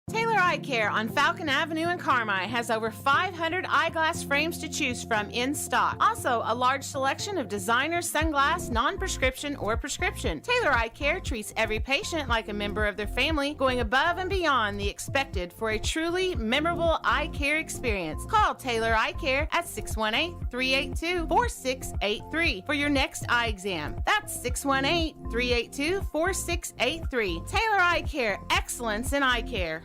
Taylor Eye Care on Falcon Avenue in Carmi has over 500 eyeglass frames to choose from in stock. Also, a large selection of designer sunglass, non-prescription or prescription. Taylor Eye Care treats every patient like a member of their family, going above and beyond the expected for a truly memorable eye care experience. Call Taylor Eye Care at 618-382-4683 for your next eye exam. That's 618-382-4683. Taylor Eye Care, excellence in eye care.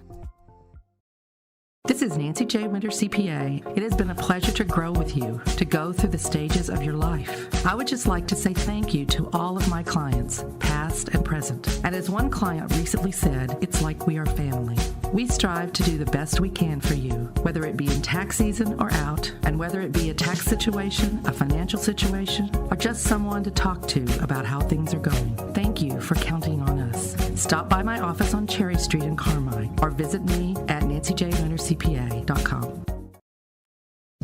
This is Nancy J. Winter, CPA. It has been a pleasure to grow with you, to go through the stages of your life. I would just like to say thank you to all of my clients, past and present. And as one client recently said, it's like we are family. We strive to do the best we can for you, whether it be in tax season or out, and whether it be a tax situation, a financial situation, or just someone to talk to about how things are going. Thank you for counting on us. Stop by my office on Cherry Street in Carmi, or visit me at nancyjwintercpa.com.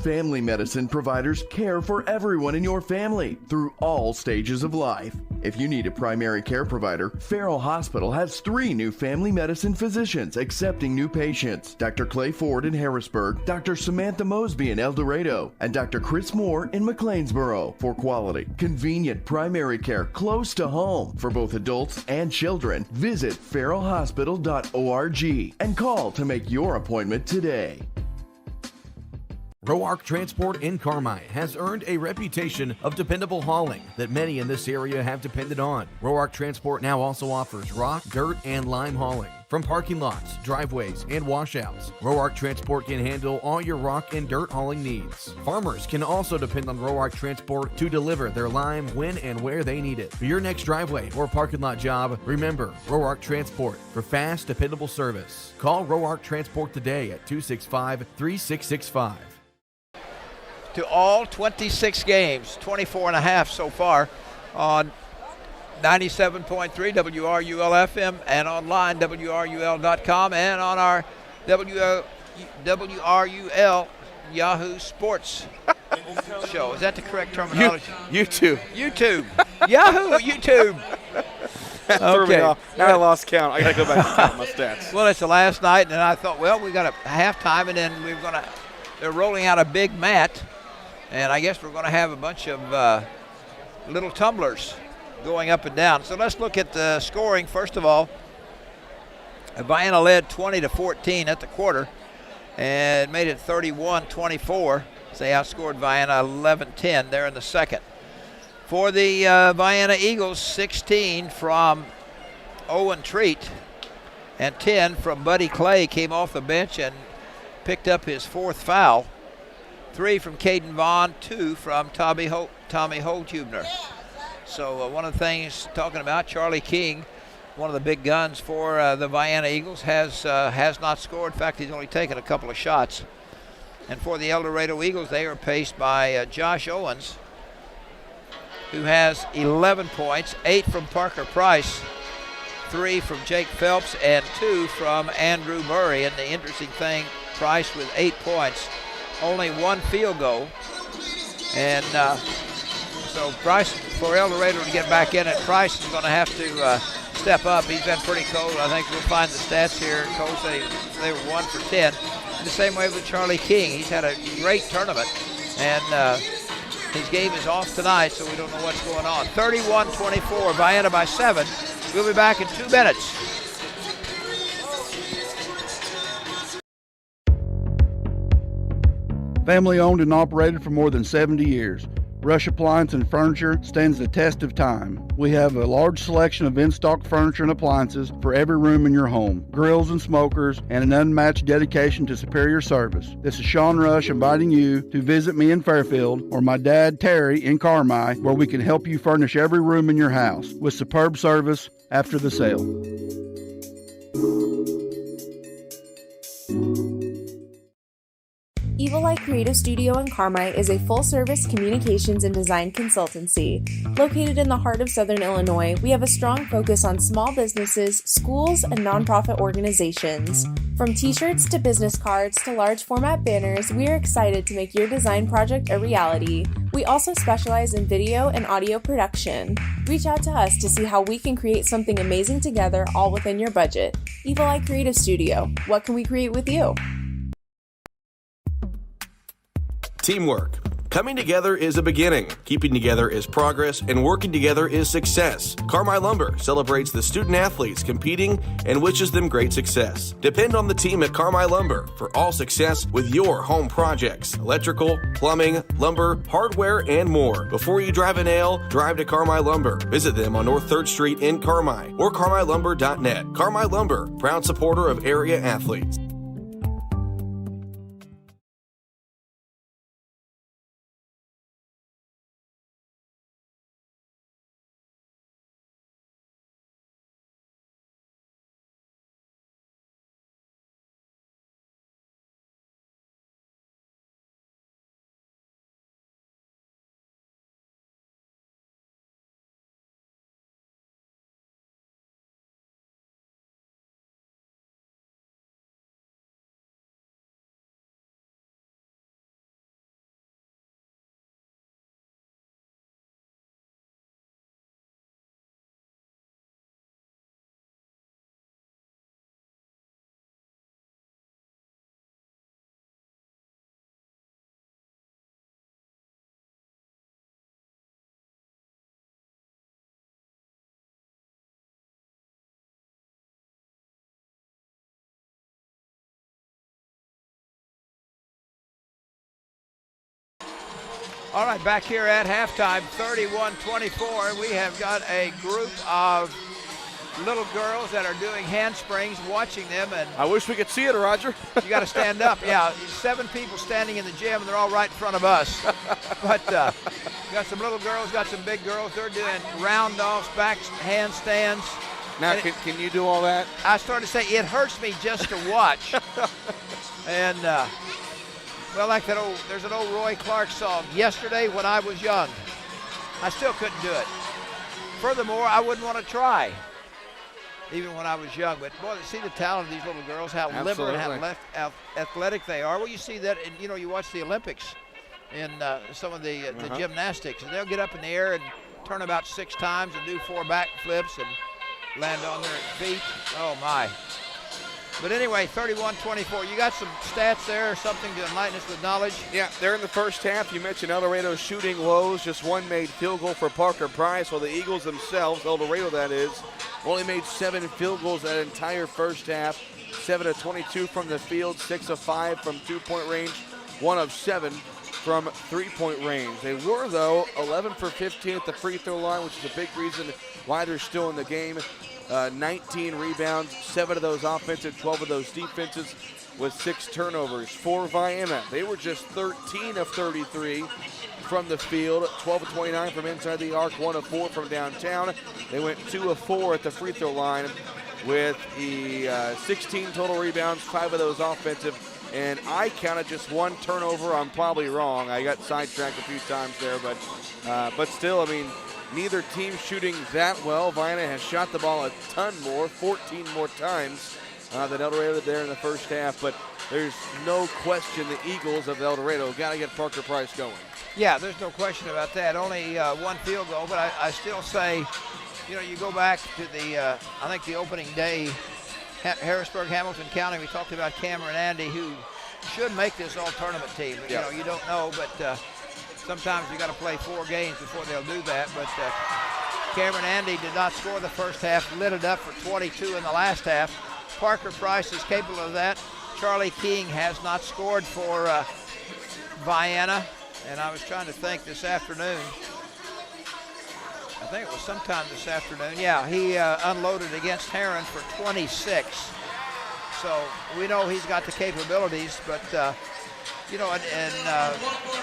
Family medicine providers care for everyone in your family through all stages of life. If you need a primary care provider, Farrell Hospital has 3 new family medicine physicians accepting new patients. Dr. Clay Ford in Harrisburg, Dr. Samantha Mosby in Eldorado, and Dr. Chris Moore in McLeansboro for quality, convenient primary care close to home for both adults and children. Visit farrellhospital.org and call to make your appointment today. Roark Transport in Carmi has earned a reputation of dependable hauling that many in this area have depended on. Roark Transport now also offers rock, dirt, and lime hauling from parking lots, driveways, and washouts. Roark Transport can handle all your rock and dirt hauling needs. Farmers can also depend on Roark Transport to deliver their lime when and where they need it. For your next driveway or parking lot job, remember Roark Transport for fast, dependable service. Call Roark Transport today at 265-3665. To all 26 games, 24 and a half so far on 97.3 WRUL FM and online WRUL.com and on our WRUL Yahoo Sports show. Is that the correct terminology? YouTube. Yahoo, YouTube. Okay. Now I lost count. I got to go back and count my stats. Well, it's the last night, and I thought, well, we got a halftime, and then they're rolling out a big mat. And I guess we're going to have a bunch of little tumblers going up and down. So let's look at the scoring. First of all, Vienna led 20-14 at the quarter and made it 31-24. They outscored Vienna 11-10 there in the second. For the Vienna Eagles, 16 from Owen Treat and 10 from Buddy Clay came off the bench and picked up his 4th foul. 3 from Caden Vaughn, 2 from Tommy Holtubner. So one of the things talking about, Charlie King, one of the big guns for the Vienna Eagles, has not scored. In fact, he's only taken a couple of shots. And for the Eldorado Eagles, they are paced by Josh Owens, who has 11 points, 8 from Parker Price, 3 from Jake Phelps, and 2 from Andrew Murray. And the interesting thing, Price with 8 points, only 1 field goal. And so Price, for Eldorado to get back in it, Price is going to have to step up. He's been pretty cold. I think we'll find the stats here. Coach, they were 1 for 10. In the same way with Charlie King. He's had a great tournament, and his game is off tonight, so we don't know what's going on. 31-24, Vienna by 7. We'll be back in 2 minutes. Family owned and operated for more than 70 years. Rush Appliance and Furniture stands the test of time. We have a large selection of in-stock furniture and appliances for every room in your home, grills and smokers, and an unmatched dedication to superior service. This is Sean Rush inviting you to visit me in Fairfield or my dad Terry in Carmi, where we can help you furnish every room in your house with superb service after the sale. Evil Eye Creative Studio in Carmi is a full-service communications and design consultancy. Located in the heart of Southern Illinois, we have a strong focus on small businesses, schools, and nonprofit organizations. From t-shirts to business cards to large format banners, we are excited to make your design project a reality. We also specialize in video and audio production. Reach out to us to see how we can create something amazing together, all within your budget. Evil Eye Creative Studio. What can we create with you? Teamwork. Coming together is a beginning, keeping together is progress, and working together is success. Carmi Lumber celebrates the student athletes competing and wishes them great success. Depend on the team at Carmi Lumber for all success with your home projects, electrical, plumbing, lumber, hardware, and more. Before you drive a nail, drive to Carmi Lumber. Visit them on North 3rd Street in Carmi or carmilumber.net. Carmi Lumber, proud supporter of area athletes. All right, back here at halftime, 31-24. We have got a group of little girls that are doing handsprings, watching them. And I wish we could see it, Roger. You got to stand up. Yeah, 7 people standing in the gym, and they're all right in front of us. But got some little girls, got some big girls. They're doing round-offs, back handstands. Now, can you do all that? I started to say, it hurts me just to watch. And, well, like that old, there's an old Roy Clark song, Yesterday When I Was Young. I still couldn't do it. Furthermore, I wouldn't want to try, even when I was young. But, boy, to see the talent of these little girls, how limber and how athletic they are. Well, you see that, and, you know, you watch the Olympics in some of the gymnastics, and they'll get up in the air and turn about 6 times and do 4 back flips and land on their feet. Oh, my. But anyway, 31-24. You got some stats there or something to enlighten us with knowledge? Yeah, they're in the first half. You mentioned Eldorado shooting lows. Just one made field goal for Parker Price, while the Eagles themselves, Eldorado that is, only made 7 field goals that entire first half. 7 of 22 from the field, 6 of 5 from 2-point range, 1 of 7 from 3-point range. They were, though, 11 for 15 at the free throw line, which is a big reason why they're still in the game. 19 rebounds, 7 of those offensive, 12 of those defenses, with 6 turnovers. For Vienna, they were just 13 of 33 from the field, 12 of 29 from inside the arc, 1 of 4 from downtown. They went 2 of 4 at the free throw line with the 16 total rebounds, 5 of those offensive, and I counted just 1 turnover. I'm probably wrong. I got sidetracked a few times there, but still, I mean, neither team shooting that well. Vienna has shot the ball a ton more, 14 more times than Eldorado did there in the first half. But there's no question the Eagles of Eldorado got to get Parker Price going. Yeah, there's no question about that. Only 1 field goal, but I still say, you know, you go back to the, I think the opening day, Harrisburg, Hamilton County, we talked about Cameron Andy, who should make this all-tournament team. You know, you don't know, but sometimes you got to play 4 games before they'll do that. But Cameron Andy did not score the first half, lit it up for 22 in the last half. Parker Price is capable of that. Charlie King has not scored for Vienna. And I was trying to think this afternoon. I think it was sometime this afternoon. Yeah, he unloaded against Heron for 26. So we know he's got the capabilities, but you know, and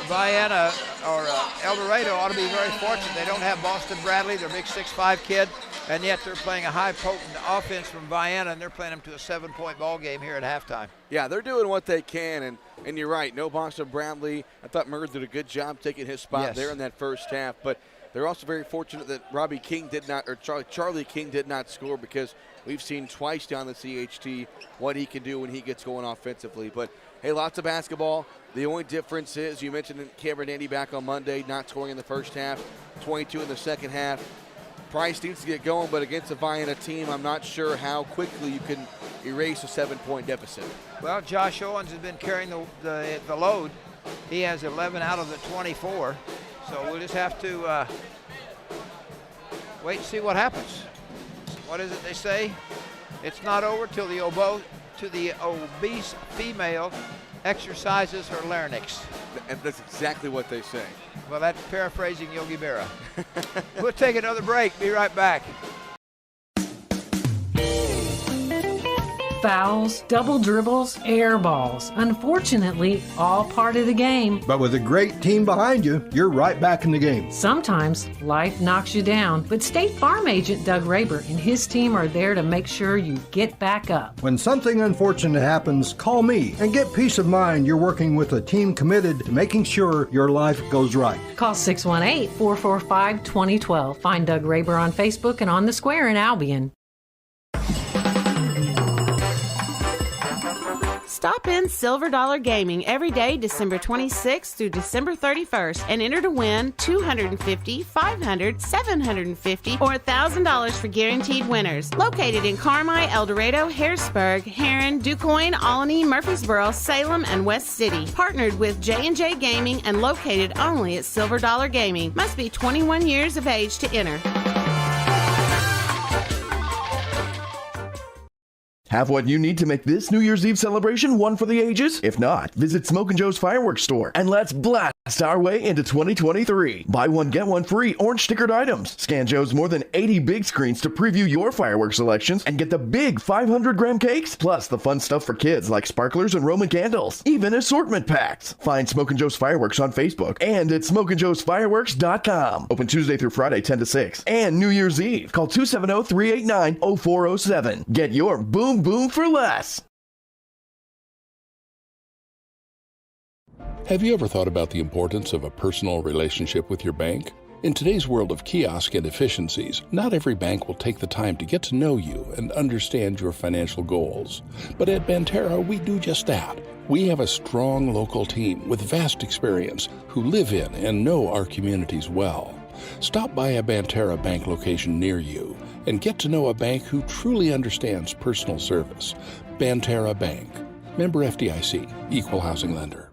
Vienna or Eldorado ought to be very fortunate. They don't have Boston Bradley, their big 6'5" kid. and yet they're playing a high potent offense from Vienna, and they're playing them to a 7-point ball game here at halftime. Yeah, they're doing what they can, and you're right. No Boston Bradley. I thought Murr did a good job taking his spot there in that first half, but they're also very fortunate that Robbie King did not, or Charlie King did not score, because we've seen twice down the CHT what he can do when he gets going offensively. But hey, lots of basketball. The only difference is, you mentioned Cameron Andy back on Monday, not scoring in the first half, 22 in the second half. Price needs to get going, but against a Vienna team, I'm not sure how quickly you can erase a 7-point deficit. Well, Josh Owens has been carrying the load. He has 11 out of the 24, so we'll just have to wait and see what happens. What is it they say? It's not over till the obese female exercises her larynx. And that's exactly what they say. Well, that's paraphrasing Yogi Berra. We'll take another break. Be right back. Fouls, double dribbles, air balls. Unfortunately, all part of the game. But with a great team behind you, you're right back in the game. Sometimes life knocks you down, but State Farm agent Doug Raber and his team are there to make sure you get back up. When something unfortunate happens, call me and get peace of mind you're working with a team committed to making sure your life goes right. Call 618-445-2012. Find Doug Raber on Facebook and on the Square in Albion. Stop in Silver Dollar Gaming every day December 26th through December 31st and enter to win $250, $500, $750, or $1,000 for guaranteed winners. Located in Carmi, Eldorado, Harrisburg, Heron, DuQuoin, Alany, Murfreesboro, Salem, and West City. Partnered with J&J Gaming and located only at Silver Dollar Gaming. Must be 21 years of age to enter. Have what you need to make this New Year's Eve celebration one for the ages? If not, visit Smokin' Joe's Fireworks Store and let's blast our way into 2023. Buy one, get one free orange stickered items. Scan Joe's more than 80 big screens to preview your fireworks selections and get the big 500-gram cakes, plus the fun stuff for kids like sparklers and Roman candles, even assortment packs. Find Smokin' Joe's Fireworks on Facebook and at SmokinJoesFireworks.com. Open Tuesday through Friday 10 to 6 and New Year's Eve. Call 270-389-0407. Get your boom for less. Have you ever thought about the importance of a personal relationship with your bank? In today's world of kiosk and efficiencies, not every bank will take the time to get to know you and understand your financial goals. But at Banterra, we do just that. We have a strong local team with vast experience who live in and know our communities well. Stop by a Banterra bank location near you and get to know a bank who truly understands personal service. Banterra Bank. Member FDIC. Equal housing lender.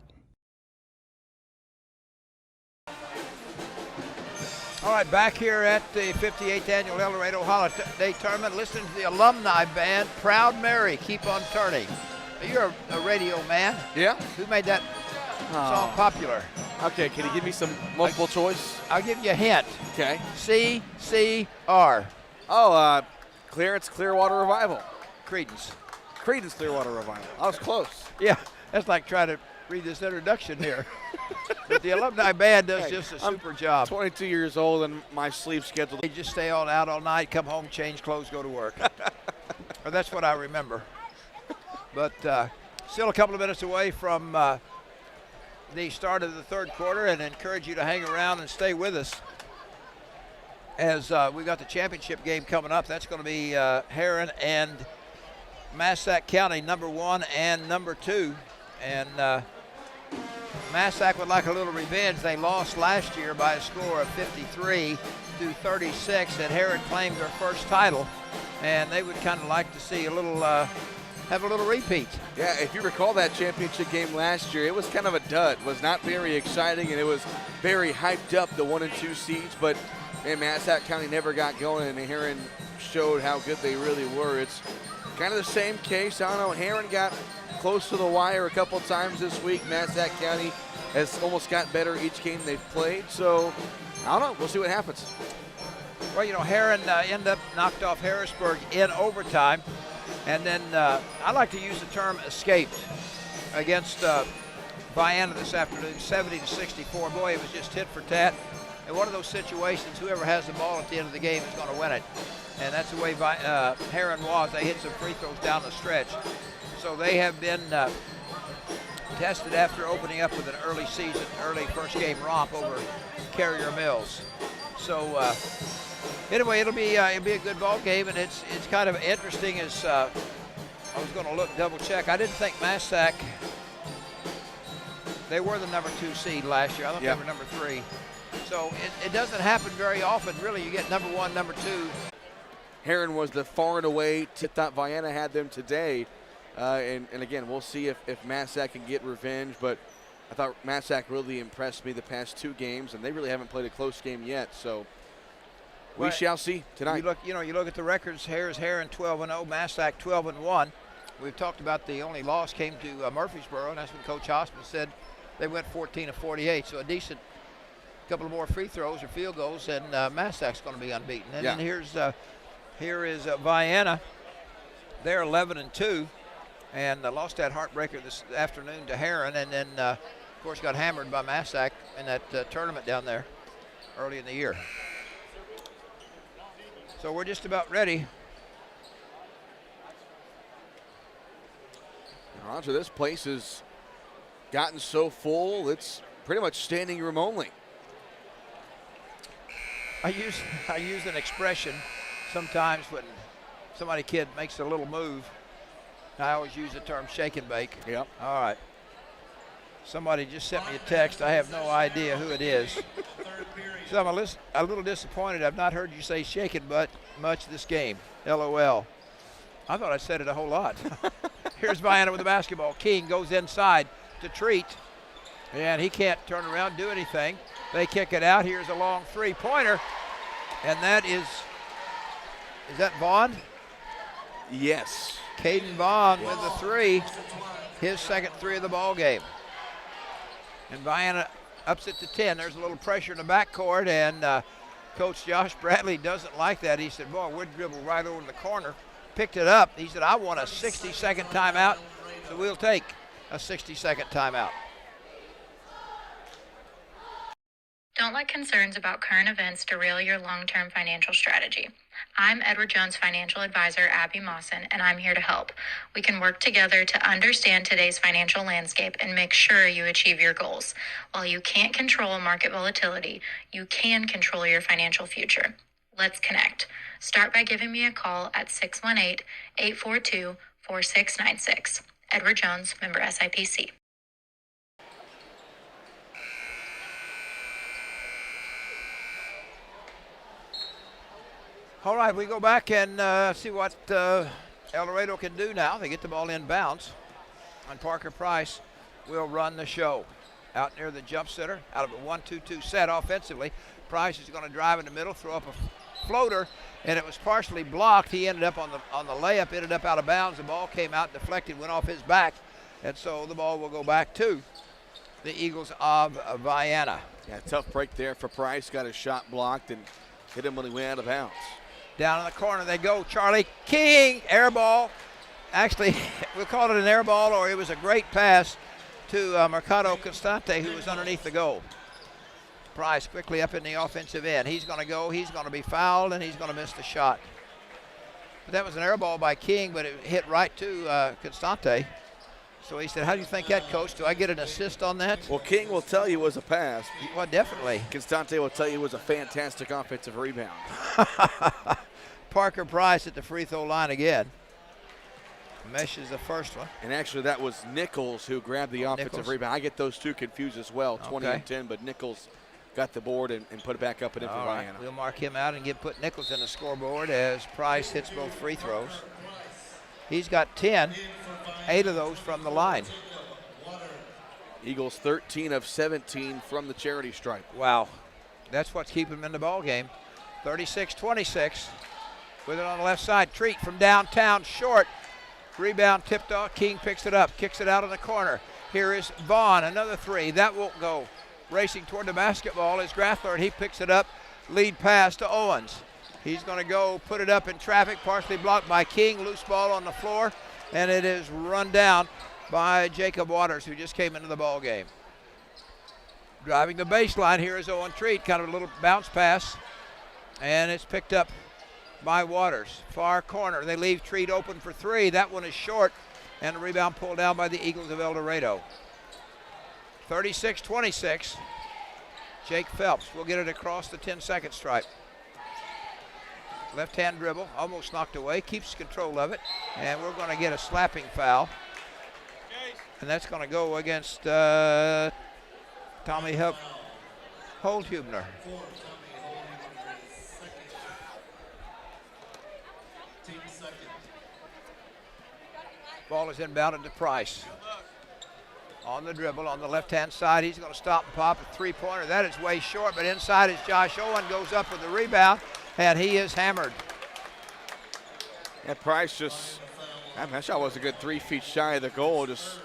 All right, back here at the 58th Annual Eldorado Holiday Tournament, listening to the alumni band, Proud Mary, Keep on Turning. You're a radio man. Yeah. Who made that song popular? Okay, can you give me some multiple choice? I'll give you a hint. Okay. CCR. Oh, Clarence Clearwater Revival. Creedence Clearwater Revival. I was close. Yeah, that's like trying to read this introduction here. But the alumni band does just a super job. 22 years old and my sleep schedule. They just stay out all night, come home, change clothes, go to work. Or that's what I remember. But still a couple of minutes away from the start of the third quarter, and encourage you to hang around and stay with us as we got the championship game coming up. That's going to be Heron and Massac County, number 1 and number 2. And Massac would like a little revenge. They lost last year by a score of 53-36, and Heron claimed their first title, and they would kind of like to see a little have a little repeat. Yeah, if you recall that championship game last year, it was kind of a dud. It was not very exciting, and it was very hyped up, the 1 and 2 seeds, but Massac County never got going, and Heron showed how good they really were. It's kind of the same case. I don't know, Heron got close to the wire a couple times this week. Massac County has almost got better each game they've played, so I don't know. We'll see what happens. Well, you know, Heron ended up knocked off Harrisburg in overtime. And then I like to use the term escaped against Vienna this afternoon, 70-64. Boy, it was just tit for tat. in one of those situations, whoever has the ball at the end of the game is going to win it. And that's the way Heron was. They hit some free throws down the stretch. So they have been tested after opening up with an early first game romp over Carrier Mills. So anyway, it'll be a good ball game, and it's kind of interesting as I was going to double check. I didn't think Massac. They were the number 2 seed last year. I thought they were number 3. So it doesn't happen very often. Really, you get number 1, number 2. Heron was the far and away. Thought Vienna had them today. And again, we'll see if Massac can get revenge. But I thought Massac really impressed me the past 2 games, and they really haven't played a close game yet. So we shall see tonight. You look at the records. Here's Heron 12-0, Massac 12-1. We've talked about the only loss came to Murfreesboro, and that's when Coach Hospman said they went 14-48. So a decent couple of more free throws or field goals, and Massac's going to be unbeaten. And then here is Vienna. They're 11-2, and lost that heartbreaker this afternoon to Heron, and then of course got hammered by Massac in that tournament down there early in the year. So we're just about ready. Roger, this place has gotten so full, it's pretty much standing room only. I use an expression sometimes when kid makes a little move. I always use the term shake and bake. Yep. All right. Somebody just sent me a text. I have no idea who it is. So I'm a little disappointed. I've not heard you say shaking much this game. LOL. I thought I said it a whole lot. Here's Vienna with the basketball. King goes inside to Treat, and he can't turn around, do anything. They kick it out. Here's a long three-pointer, and that is that Vaughn? Yes. Caden Vaughn with the 3, his second 3 of the ball game. And Vienna ups it to 10. There's a little pressure in the backcourt, and Coach Josh Bradley doesn't like that. He said, boy, we'd dribble right over the corner. Picked it up. He said, I want a 60-second timeout, so we'll take a 60-second timeout. Don't let concerns about current events derail your long-term financial strategy. I'm Edward Jones financial advisor, Abby Mawson, and I'm here to help. We can work together to understand today's financial landscape and make sure you achieve your goals. While you can't control market volatility, you can control your financial future. Let's connect. Start by giving me a call at 618-842-4696. Edward Jones, member SIPC. All right, we go back and see what Eldorado can do now. They get the ball in bounds, and Parker Price will run the show. Out near the jump center, out of a 1-2-2 set offensively. Price is going to drive in the middle, throw up a floater, and it was partially blocked. He ended up on the layup, ended up out of bounds. The ball came out, deflected, went off his back, and so the ball will go back to the Eagles of Vienna. Yeah, tough break there for Price. Got his shot blocked and hit him when he went out of bounds. Down in the corner they go. Charlie King, air ball. Actually, we'll call it an air ball, or it was a great pass to Mercado Constante, who was underneath the goal. Price quickly up in the offensive end. He's going to go. He's going to be fouled, and he's going to miss the shot. But that was an air ball by King, but it hit right to Constante. So he said, how do you think that, Coach? Do I get an assist on that? Well, King will tell you it was a pass. Well, definitely. Constante will tell you it was a fantastic offensive rebound. Parker Price at the free throw line again. Meshes the first one. And actually, that was Nichols who grabbed the offensive rebound. I get those two confused as well, 20 and 10, but Nichols got the board and put it back up and in for Vienna. We'll mark him out and put Nichols in the scoreboard as Price hits both free throws. He's got 10, 8 of those from the line. Eagles 13 of 17 from the charity stripe. Wow, that's what's keeping them in the ball game. 36-26. With it on the left side, Treat from downtown, short. Rebound tipped off. King picks it up, kicks it out in the corner. Here is Vaughn, another 3. That won't go. Racing toward the basketball is Grathler, and he picks it up. Lead pass to Owens. He's going to go put it up in traffic, partially blocked by King. Loose ball on the floor, and it is run down by Jacob Waters, who just came into the ball game. Driving the baseline here is Owen Treat. Kind of a little bounce pass. And it's picked up by Waters. Far corner. They leave Treat open for three. That one is short. And the rebound pulled down by the Eagles of Eldorado. 36-26. Jake Phelps will get it across the 10-second stripe. Left-hand dribble, almost knocked away, keeps control of it. And we're going to get a slapping foul. And that's going to go against Tommy Holdhubner. Ball is inbounded to Price. On the dribble, on the left-hand side, he's going to stop and pop a three-pointer. That is way short, but inside is Josh Owen, goes up with the rebound, and he is hammered. That Price just, that shot was a good 3 feet shy of the goal, just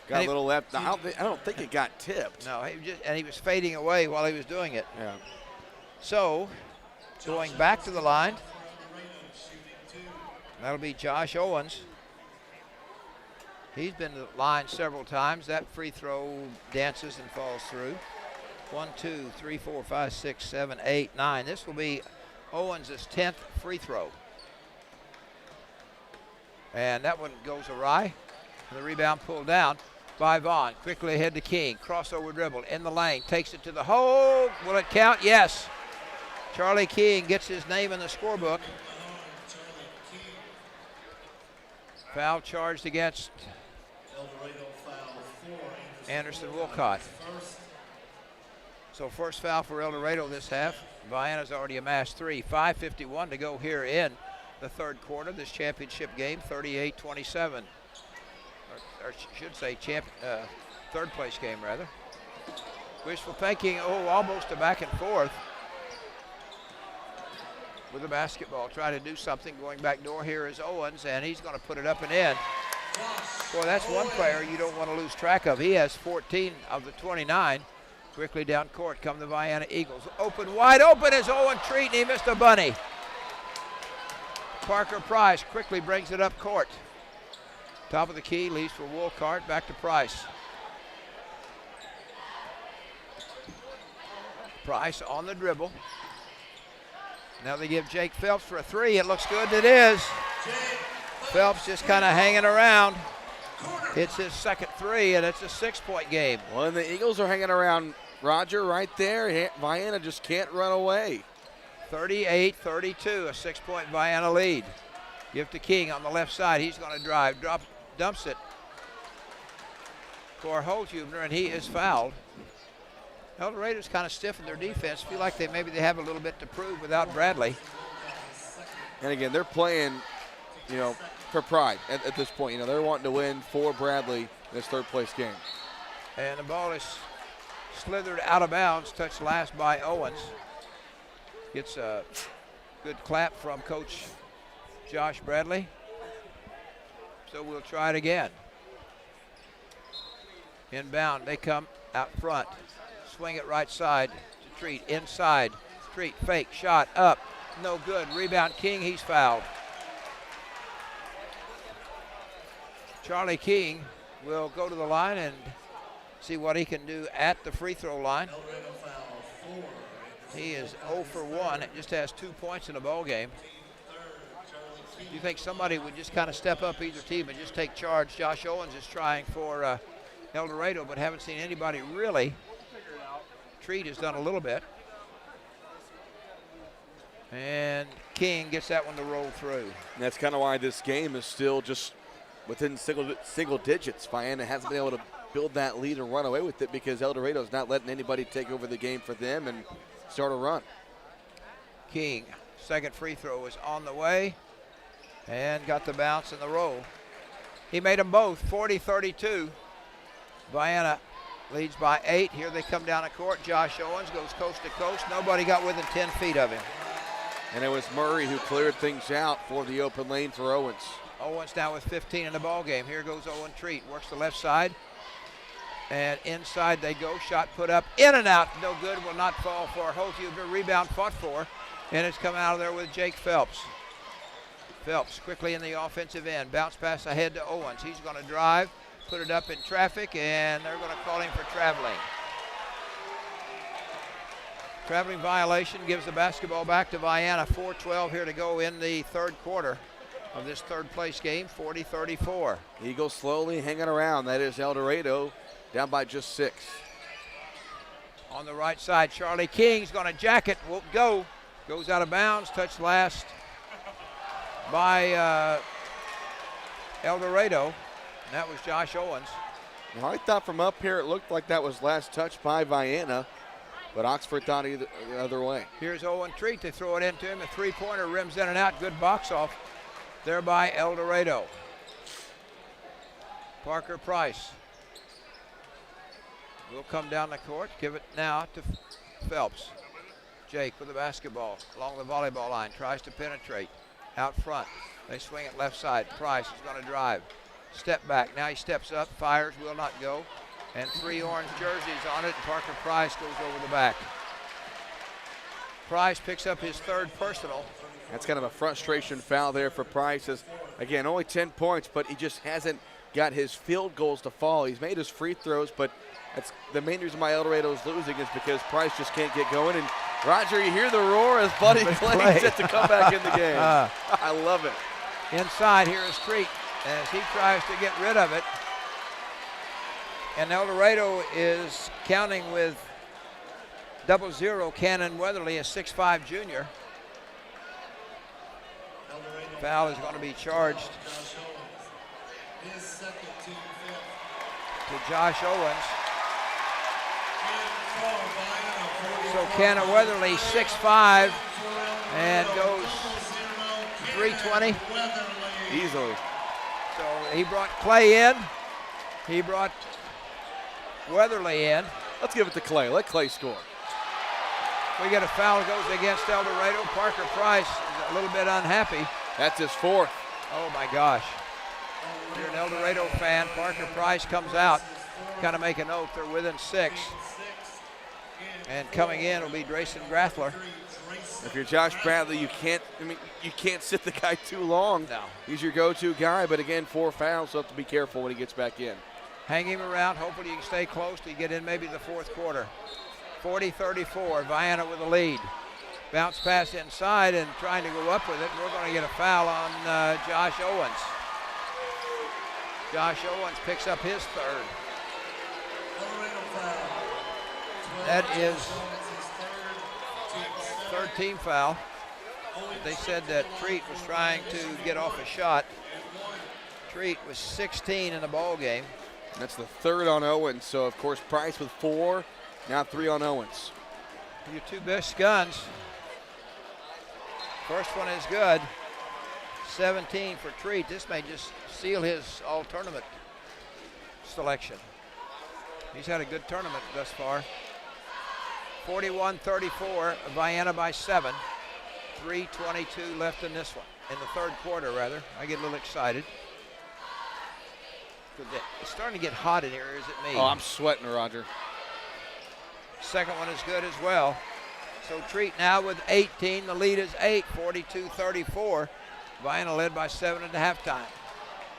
got a little left. I don't think it got tipped. No, he was fading away while he was doing it. Yeah. So, going back to the line, that'll be Josh Owens. He's been to the line several times. That free throw dances and falls through. 1, 2, 3, 4, 5, 6, 7, 8, 9. This will be Owens' 10th free throw. And that one goes awry. And the rebound pulled down by Vaughn. Quickly ahead to King. Crossover dribble in the lane. Takes it to the hole. Will it count? Yes. Charlie King gets his name in the scorebook. Foul charged against Anderson Wolcott. So first foul for Eldorado this half. Vienna's already amassed 3. 5:51 to go here in the third quarter. This championship game, 38-27. Or should say third place game rather. Wishful thinking, almost a back and forth. With the basketball, trying to do something. Going back door here is Owens, and he's going to put it up and in. Boy, that's one player you don't want to lose track of. He has 14 of the 29. Quickly down court come the Vienna Eagles. Wide open is Owen Treat, and he missed a bunny. Parker Price quickly brings it up court. Top of the key, leaves for Wolcott, back to Price. Price on the dribble. Now they give Jake Phelps for a three. It looks good. It is. Phelps just kind of hanging around. It's his second three, and it's a 6-point game. Well, and the Eagles are hanging around Roger right there. Vienna just can't run away. 38-32, a 6-point Vienna lead. Give to King on the left side. He's going to drive, dumps it for Holdhubner, and he is fouled. Eldorado's kind of stiff in their defense. Feel like maybe they have a little bit to prove without Bradley. And again, they're playing, for pride at this point. They're wanting to win for Bradley in this third place game. And the ball is slithered out of bounds, touched last by Owens. Gets a good clap from Coach Josh Bradley. So we'll try it again. Inbound, they come out front. Swing it right side to Treat. Inside, Treat, fake, shot, up. No good. Rebound King, he's fouled. Charlie King will go to the line and see what he can do at the free throw line. He is 0 for 1. It just has 2 points in the ball game. Do you think somebody would just kind of step up either team and just take charge? Josh Owens is trying for Eldorado, but haven't seen anybody really. Treat has done a little bit. And King gets that one to roll through. And that's kind of why this game is still just within single digits. Vienna hasn't been able to build that lead and run away with it because Eldorado's not letting anybody take over the game for them and start a run. King, second free throw is on the way and got the bounce and the roll. He made them both, 40-32. Vienna leads by 8. Here they come down the court. Josh Owens goes coast to coast. Nobody got within 10 feet of him. And it was Murray who cleared things out for the open lane for Owens. Owens now with 15 in the ball game. Here goes Owen Treat. Works the left side. And inside they go. Shot put up. In and out. No good. Will not fall for Holdhubner. Rebound fought for. And it's come out of there with Jake Phelps. Phelps quickly in the offensive end. Bounce pass ahead to Owens. He's going to drive. Put it up in traffic. And they're going to call him for traveling. Traveling violation gives the basketball back to Vienna. 4:12 here to go in the third quarter of this third place game, 40-34. Eagles slowly hanging around. That is Eldorado down by just 6. On the right side, Charlie King's going to jack it, won't go. Goes out of bounds, touched last by Eldorado, and that was Josh Owens. Now, I thought from up here it looked like that was last touch by Vienna, but Oxford thought the other way. Here's Owen Treat. They throw it into him. A three-pointer rims in and out. Good box off there by Eldorado. Parker Price will come down the court. Give it now to Phelps. Jake with the basketball along the volleyball line. Tries to penetrate out front. They swing it left side. Price is going to drive. Step back. Now he steps up. Fires. Will not go. And 3 orange jerseys on it. Parker Price goes over the back. Price picks up his 3rd personal. That's kind of a frustration foul there for Price. As, again, only 10 points, but he just hasn't got his field goals to fall. He's made his free throws, but that's the main reason why Eldorado is losing is because Price just can't get going. And Roger, you hear the roar as Buddy Clay set to come back in the game. I love it. Inside here is Treat as he tries to get rid of it. And Eldorado is counting with 0-0. Cannon Weatherly, a 6'5" junior. Foul is going to be charged to Josh Owens. So Cannon Weatherly, 6'5", and goes 320. Easily. So he brought Clay in. He brought Weatherly in. Let's give it to Clay. Let Clay score. We get a foul, goes against Eldorado. Parker Price is a little bit unhappy. That's his 4th. Oh my gosh. If you're an Eldorado fan, Parker Price comes out. Kind of make a note, they're within 6. And coming in will be Drayson Grathler. If you're Josh Bradley, you can't sit the guy too long. No. He's your go-to guy, but again, 4 fouls, so have to be careful when he gets back in. Hang him around, hopefully you can stay close to get in maybe the 4th quarter. 40-34, Vienna with the lead. Bounce pass inside and trying to go up with it. We're going to get a foul on Josh Owens. Josh Owens picks up his 3rd. That is 3rd team foul. They said that Treat was trying to get off a shot. Treat was 16 in the ball game. That's the 3rd on Owens. So of course Price with 4, now 3 on Owens. Your 2 best guns. First one is good. 17 for Treat. This may just seal his all-tournament selection. He's had a good tournament thus far. 41-34, Vienna by 7. 3:22 left in this one, in the 3rd quarter rather. I get a little excited. It's starting to get hot in here, is it me? Oh, I'm sweating, Roger. Second one is good as well. So Treat now with 18. The lead is 8, 42-34. Vienna led by 7 at the halftime.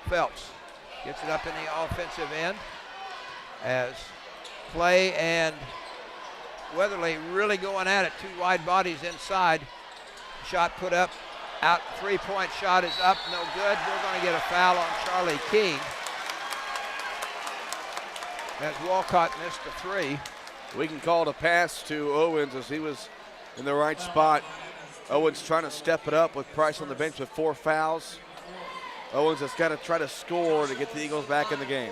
Phelps gets it up in the offensive end as Clay and Weatherly really going at it. 2 wide bodies inside. Shot put up, out, 3-point shot is up, no good. We're going to get a foul on Charlie King as Walcott missed a 3. We can call it a pass to Owens as he was in the right spot. Owens trying to step it up with Price on the bench with 4 fouls. Owens has got to try to score to get the Eagles back in the game.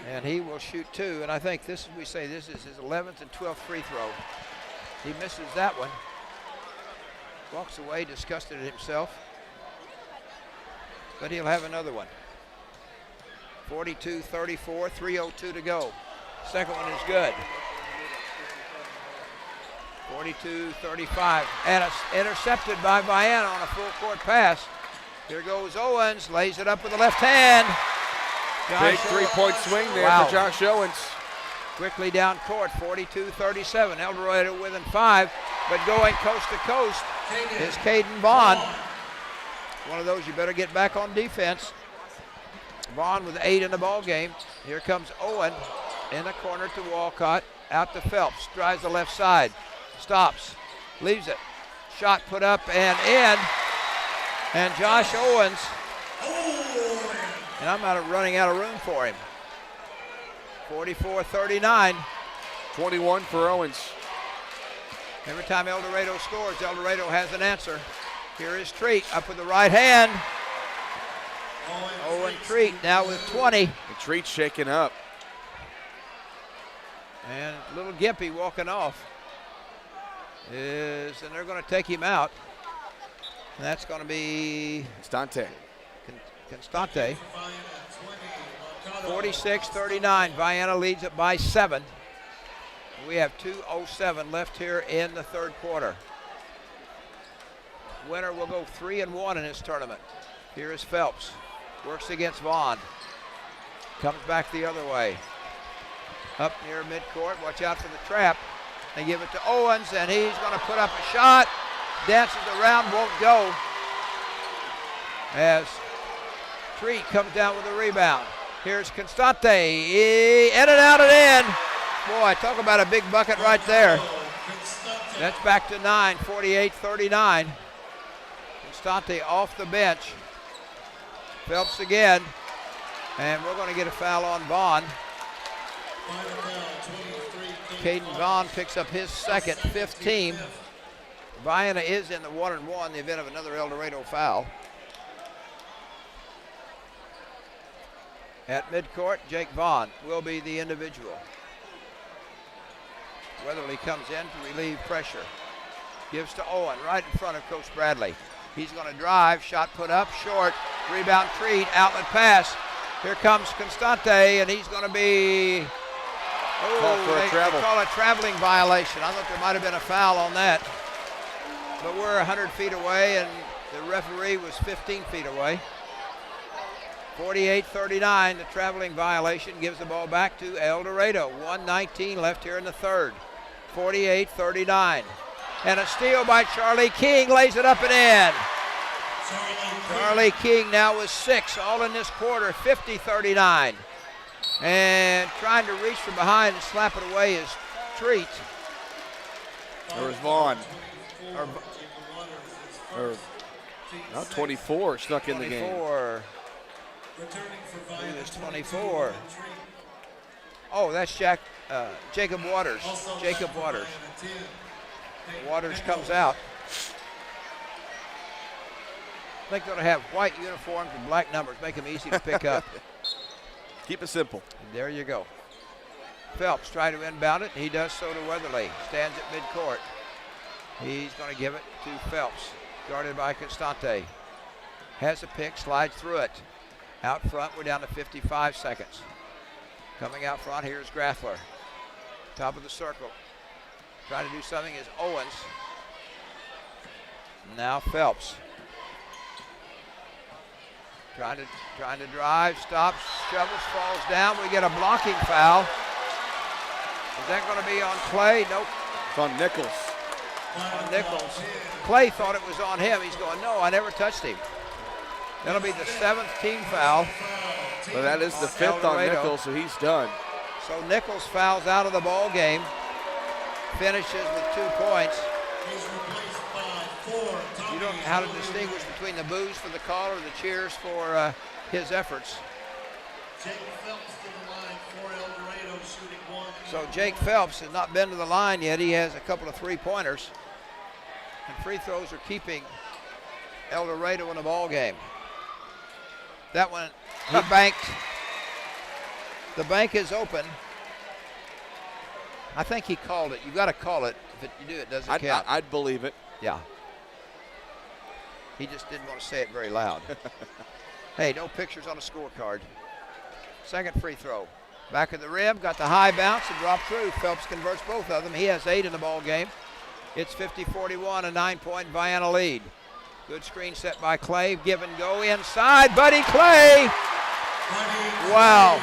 And he will shoot 2, and I think this is his 11th and 12th free throw. He misses that one. Walks away, disgusted at himself. But he'll have another one. 42-34, 3:02 to go. Second one is good. 42-35, and it's intercepted by Vienna on a full court pass. Here goes Owens, lays it up with the left hand. Big 3-point swing there for Josh Owens. Quickly down court, 42-37. Eldorado within 5, but going coast to coast is Caden Vaughn. One of those you better get back on defense. Vaughn with 8 in the ball game. Here comes Owen in the corner to Walcott. Out to Phelps. Drives the left side. Stops. Leaves it. Shot put up and in. And Josh Owens. And I'm running out of room for him. 44-39. 21 for Owens. Every time Eldorado scores, Eldorado has an answer. Here is Treat up with the right hand. Owen Treat now with 20. The Treat shaking up. And little Gimpy walking off. And they're going to take him out. And that's going to be Constante. 46-39. Vienna leads it by 7. We have 2:07 left here in the third quarter. Winner will go 3-1 in this tournament. Here is Phelps. Works against Vaughn. Comes back the other way. Up near midcourt. Watch out for the trap. They give it to Owens, and he's going to put up a shot. Dances around, won't go. As Treat comes down with a rebound. Here's Constante. In and out and in. Boy, talk about a big bucket right there. That's back to 9, 48-39. Constante off the bench. Phelps again. And we're going to get a foul on Vaughn. Caden Vaughn picks up his second, 15. Vienna is in the 1-1 in the event of another Eldorado foul. At midcourt, Jake Vaughn will be the individual. Weatherly comes in to relieve pressure. Gives to Owen right in front of Coach Bradley. He's going to drive, shot put up, short, rebound Treat, outlet pass. Here comes Constante, and he's going to be, they call a traveling violation. I thought there might have been a foul on that. But we're 100 feet away, and the referee was 15 feet away. 48-39, the traveling violation gives the ball back to Eldorado. 1:19 left here in the third. 48-39. And a steal by Charlie King, lays it up and in. Charlie King now with 6, all in this quarter, 50-39. And trying to reach from behind and slap it away is Treat. There was Vaughn. 24 snuck in the game. 24. He was 24. Oh, that's Jacob Waters. Jacob Waters. Waters comes out. I think they're going to have white uniforms and black numbers, make them easy to pick up. Keep it simple. There you go. Phelps trying to inbound it. He does so to Weatherly. Stands at midcourt. He's going to give it to Phelps. Guarded by Constante. Has a pick, slides through it. Out front, we're down to 55 seconds. Coming out front, here's Grathler. Top of the circle. Trying to do something is Owens. Now Phelps. Trying to drive, stops, shovels, falls down. We get a blocking foul. Is that going to be on Clay? Nope. It's on Nichols. On Nichols. Clay thought it was on him. He's going, no, I never touched him. That'll be the 7th team foul. Well, that is the 5th on Nichols, so he's done. So Nichols fouls out of the ball game. Finishes with 2 points. You don't know how to distinguish between the boos for the call or the cheers for his efforts. So Jake Phelps has not been to the line yet. He has a couple of 3-pointers. And free throws are keeping Eldorado in the ball game. That one, he banked. The bank is open. I think he called it. You've got to call it. If you do, it doesn't count. I'd believe it. Yeah. He just didn't want to say it very loud. Hey, no pictures on a scorecard. Second free throw. Back of the rim, got the high bounce and dropped through. Phelps converts both of them. He has 8 in the ball game. It's 50-41, a 9-point Vienna lead. Good screen set by Clay. Give and go inside. Buddy Clay. Wow.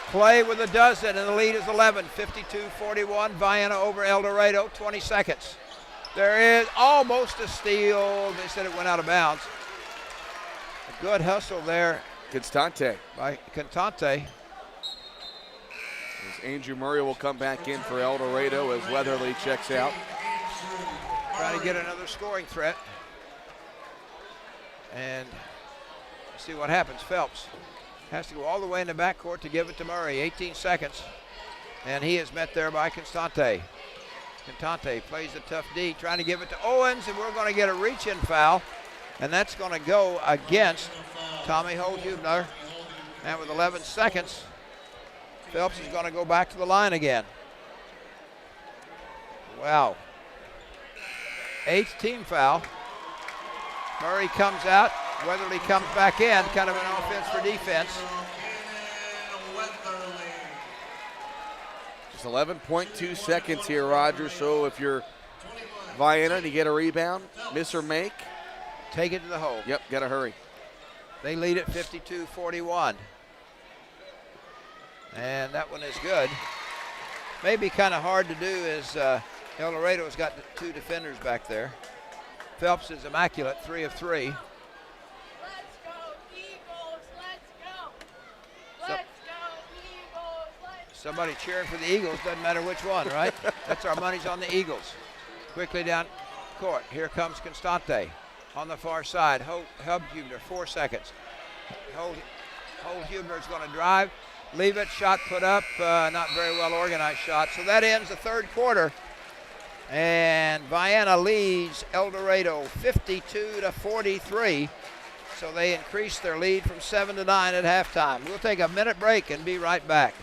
Clay with a dozen, and the lead is 11. 52-41, Vienna over Eldorado. 20 seconds. There is almost a steal. They said it went out of bounds. A good hustle there. Constante. By Constante. As Andrew Murray will come back in for Eldorado as Weatherly checks out. Trying to get another scoring threat. And see what happens. Phelps has to go all the way in the backcourt to give it to Murray. 18 seconds. And he is met there by Constante. Constante plays the tough D, trying to give it to Owens, and we're going to get a reach-in foul. And that's going to go against Tommy Holdhubner. And with 11 seconds, Phelps is going to go back to the line again. Wow. 8th team foul. Murray comes out. Weatherly comes back in. Kind of an offense for defense. Just 11.2 seconds here, Roger. So if you're Vienna and you get a rebound, miss or make, take it to the hole. Yep, got to hurry. They lead at 52-41. And that one is good. Maybe kind of hard to do is Eldorado's got 2 defenders back there. Phelps is immaculate, 3 of 3. Let's go, Eagles, let's go. Let's go, Eagles, let's Somebody cheering for the Eagles, doesn't matter which one, right? That's our money's on the Eagles. Quickly down court, here comes Constante on the far side. Holdhubner, 4 seconds. Holdhubner's going to drive, leave it, shot put up, not very well organized shot. So that ends the third quarter. And Vienna leads Eldorado 52-43. So they increase their lead from 7 to 9 at halftime. We'll take a minute break and be right back.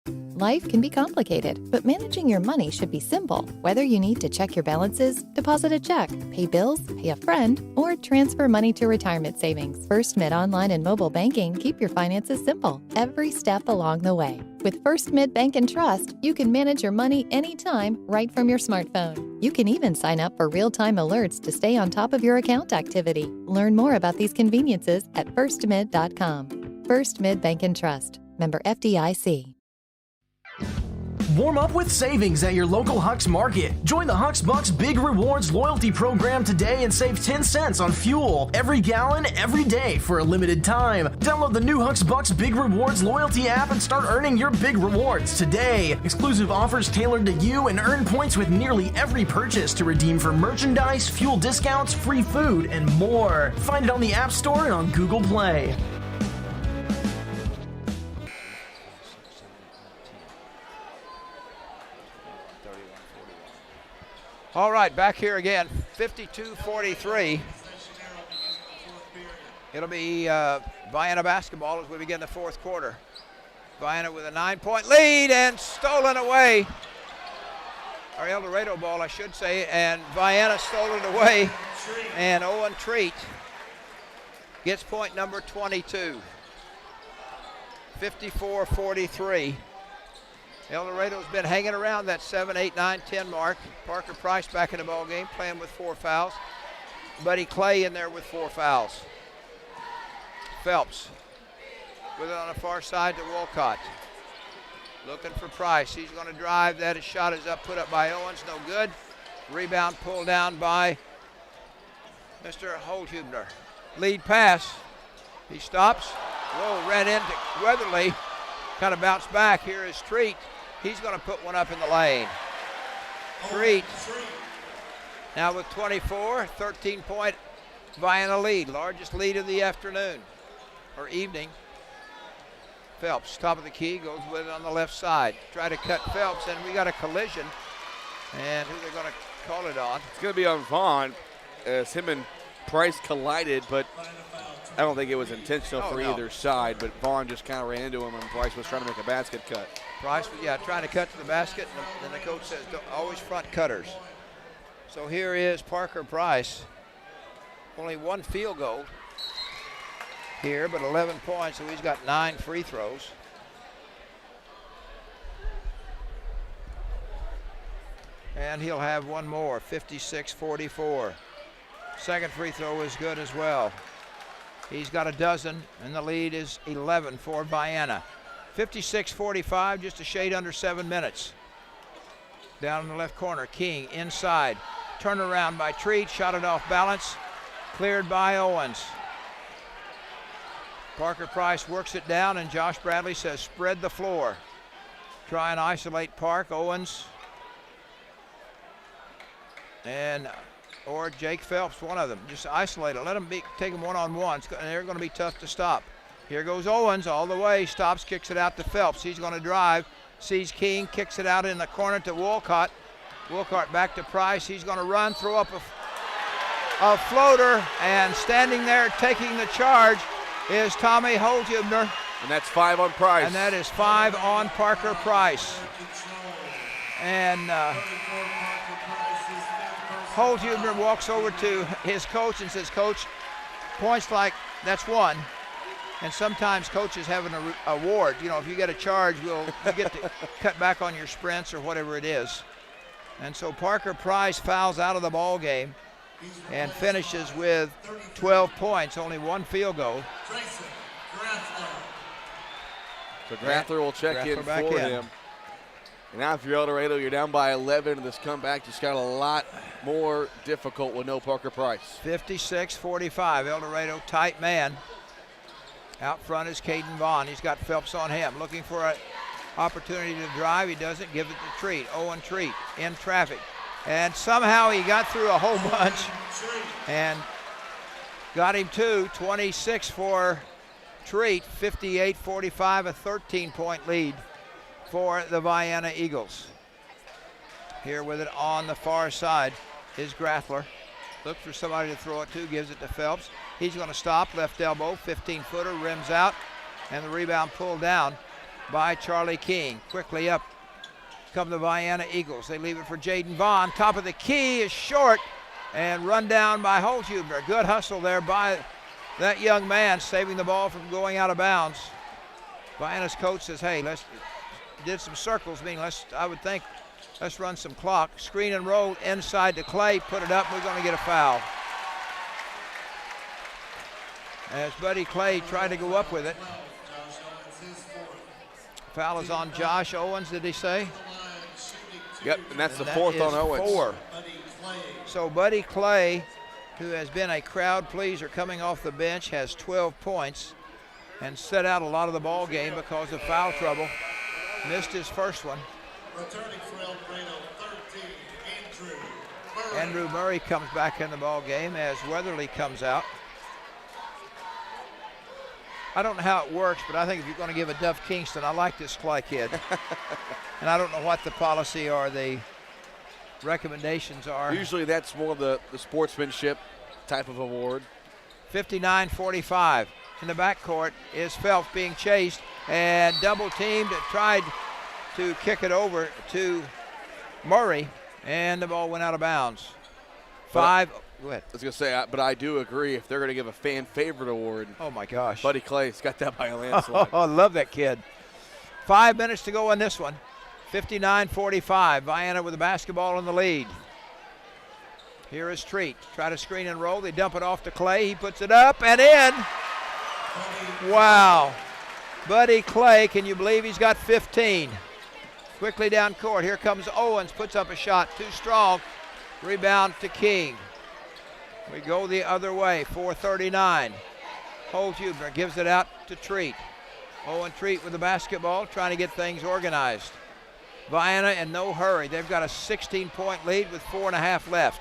Life can be complicated, but managing your money should be simple. Whether you need to check your balances, deposit a check, pay bills, pay a friend, or transfer money to retirement savings, First Mid Online and Mobile Banking keep your finances simple every step along the way. With First Mid Bank and Trust, you can manage your money anytime right from your smartphone. You can even sign up for real-time alerts to stay on top of your account activity. Learn more about these conveniences at firstmid.com. First Mid Bank and Trust. Member FDIC. Warm up with savings at your local Huck's Market. Join the Huck's Bucks Big Rewards loyalty program today and save 10 cents on fuel every gallon, every day for a limited time. Download the new Huck's Bucks Big Rewards loyalty app and start earning your big rewards today. Exclusive offers tailored to you and earn points with nearly every purchase to redeem for merchandise, fuel discounts, free food, and more. Find it on the App Store and on Google Play. All right, back here again, 52-43. It'll be Vienna basketball as we begin the fourth quarter. Vienna with a 9-point lead and stolen away. Or Eldorado ball, I should say, and Vienna stole it away. And Owen Treat gets point number 22. 54-43. Eldorado's been hanging around that 7, 8, 9, 10 mark. Parker Price back in the ball game, playing with 4 fouls. Buddy Clay in there with 4 fouls. Phelps with it on the far side to Wolcott. Looking for Price. He's going to drive. That shot is up, put up by Owens. No good. Rebound pulled down by Mr. Holdhubner. Lead pass. He stops. Whoa, ran into Weatherly. Kind of bounced back. Here is Treat. He's going to put one up in the lane. Treat now with 24, 13-point Vienna lead. Largest lead of the afternoon or evening. Phelps, top of the key, goes with it on the left side. Try to cut Phelps, and we got a collision. And who they're going to call it on? It's going to be on Vaughn as him and Price collided, but I don't think it was intentional for either side, but Vaughn just kind of ran into him, and Price was trying to make a basket cut. Price, yeah, trying to cut to the basket, and the coach says, always front cutters. So here is Parker Price. Only 1 field goal here, but 11 points, so he's got 9 free throws. And he'll have one more, 56-44. Second free throw is good as well. He's got a dozen, and the lead is 11 for Vienna. 56-45, just a shade under 7 minutes. Down in the left corner, King inside. Turnaround by Treat, shot it off balance. Cleared by Owens. Parker Price works it down, and Josh Bradley says, spread the floor. try and isolate Park. Owens or Jake Phelps, one of them. Just isolate it. Let them take them one-on-one. They're going to be tough to stop. Here goes Owens all the way. Stops, kicks it out to Phelps. He's going to drive. Sees King, kicks it out in the corner to Wolcott. Wolcott back to Price. He's going to run, throw up a floater, and standing there taking the charge is Tommy Holdhubner. And that's 5 on Price. And that is 5 on Parker Price. And Holdhubner walks over to his coach and says, Coach, points like that's 1. And sometimes coaches have an award. You know, if you get a charge, you get to cut back on your sprints or whatever it is. And so Parker Price fouls out of the ball game and finishes with 12 points, only 1 field goal. So Grathler will check in for him. And now if you're Eldorado, you're down by 11, and this comeback just got a lot more difficult with no Parker Price. 56-45, Eldorado tight man. Out front is Caden Vaughn. He's got Phelps on him, looking for an opportunity to drive. He doesn't, give it to Treat. Owen Treat in traffic. And somehow he got through a whole bunch and got him to 26 for Treat, 58-45, a 13-point lead for the Vienna Eagles. Here with it on the far side is Grathler. Looks for somebody to throw it to, gives it to Phelps. He's going to stop, left elbow, 15-footer, rims out, and the rebound pulled down by Charlie King. Quickly up come the Vienna Eagles. They leave it for Jaden Vaughn. Top of the key is short and run down by Holdhubner. Good hustle there by that young man, saving the ball from going out of bounds. Vienna's coach says, hey, did some circles, meaning let's run some clock. Screen and roll inside to Clay, put it up, we're going to get a foul. As Buddy Clay tried to go up with it. Foul is on Josh Owens, did he say? Yep, and that's the 4th on Owens. 4. So Buddy Clay, who has been a crowd pleaser coming off the bench, has 12 points and set out a lot of the ball game because of foul trouble. Missed his first one. Andrew Murray comes back in the ball game as Weatherly comes out. I don't know how it works, but I think if you're going to give a Duff Kingston, I like this Clay kid. And I don't know what the policy or the recommendations are. Usually that's more the sportsmanship type of award. 59-45. In the backcourt is Phelps being chased and double teamed. Tried to kick it over to Murray, and the ball went out of bounds. 5. Go ahead. I was going to say, but I do agree if they're going to give a fan favorite award. Oh, my gosh. Buddy Clay's got that by a landslide. Oh, I love that kid. 5 minutes to go in this one. 59-45. Vienna with the basketball in the lead. Here is Treat. Try to screen and roll. They dump it off to Clay. He puts it up and in. Wow. Buddy Clay, can you believe he's got 15? Quickly down court. Here comes Owens. Puts up a shot. Too strong. Rebound to King. We go the other way, 4:39. Holdhubner gives it out to Treat. Owen Treat with the basketball, trying to get things organized. Vienna in no hurry. They've got a 16-point lead with 4.5 left.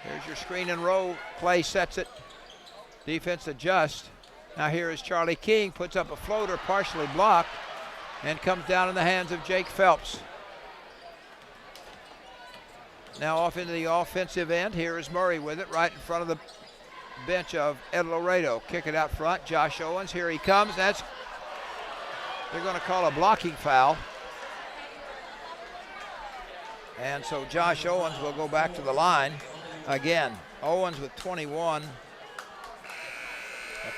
Here's your screen and roll. Clay sets it. Defense adjusts. Now here is Charlie King, puts up a floater, partially blocked, and comes down in the hands of Jake Phelps. Now off into the offensive end. Here is Murray with it right in front of the bench of Eldorado. Kick it out front. Josh Owens, here he comes. They're going to call a blocking foul. And so Josh Owens will go back to the line again. Owens with 21,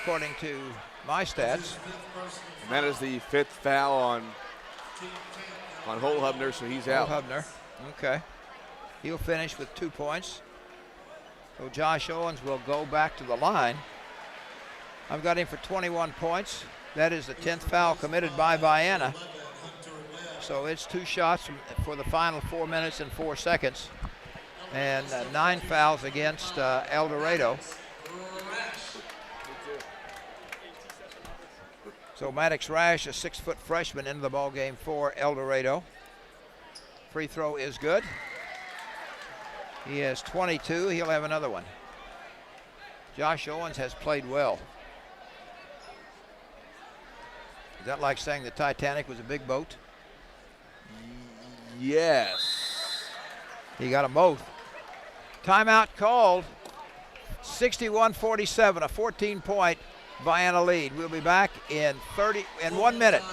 according to my stats. And that is the 5th foul on Holdhubner, so he's out. Holdhubner, okay. He'll finish with 2 points. So Josh Owens will go back to the line. I've got him for 21 points. That is the 10th foul committed by Vienna. So it's 2 shots for the final 4 minutes and 4 seconds. And 9 fouls against Eldorado. So Maddox Rash, a 6-foot freshman, into the ball game for Eldorado. Free throw is good. He has 22. He'll have another one. Josh Owens has played well. Is that like saying the Titanic was a big boat? Yes. He got them both. Timeout called. 61-47, a 14-point Vienna lead. We'll be back in 1 minute.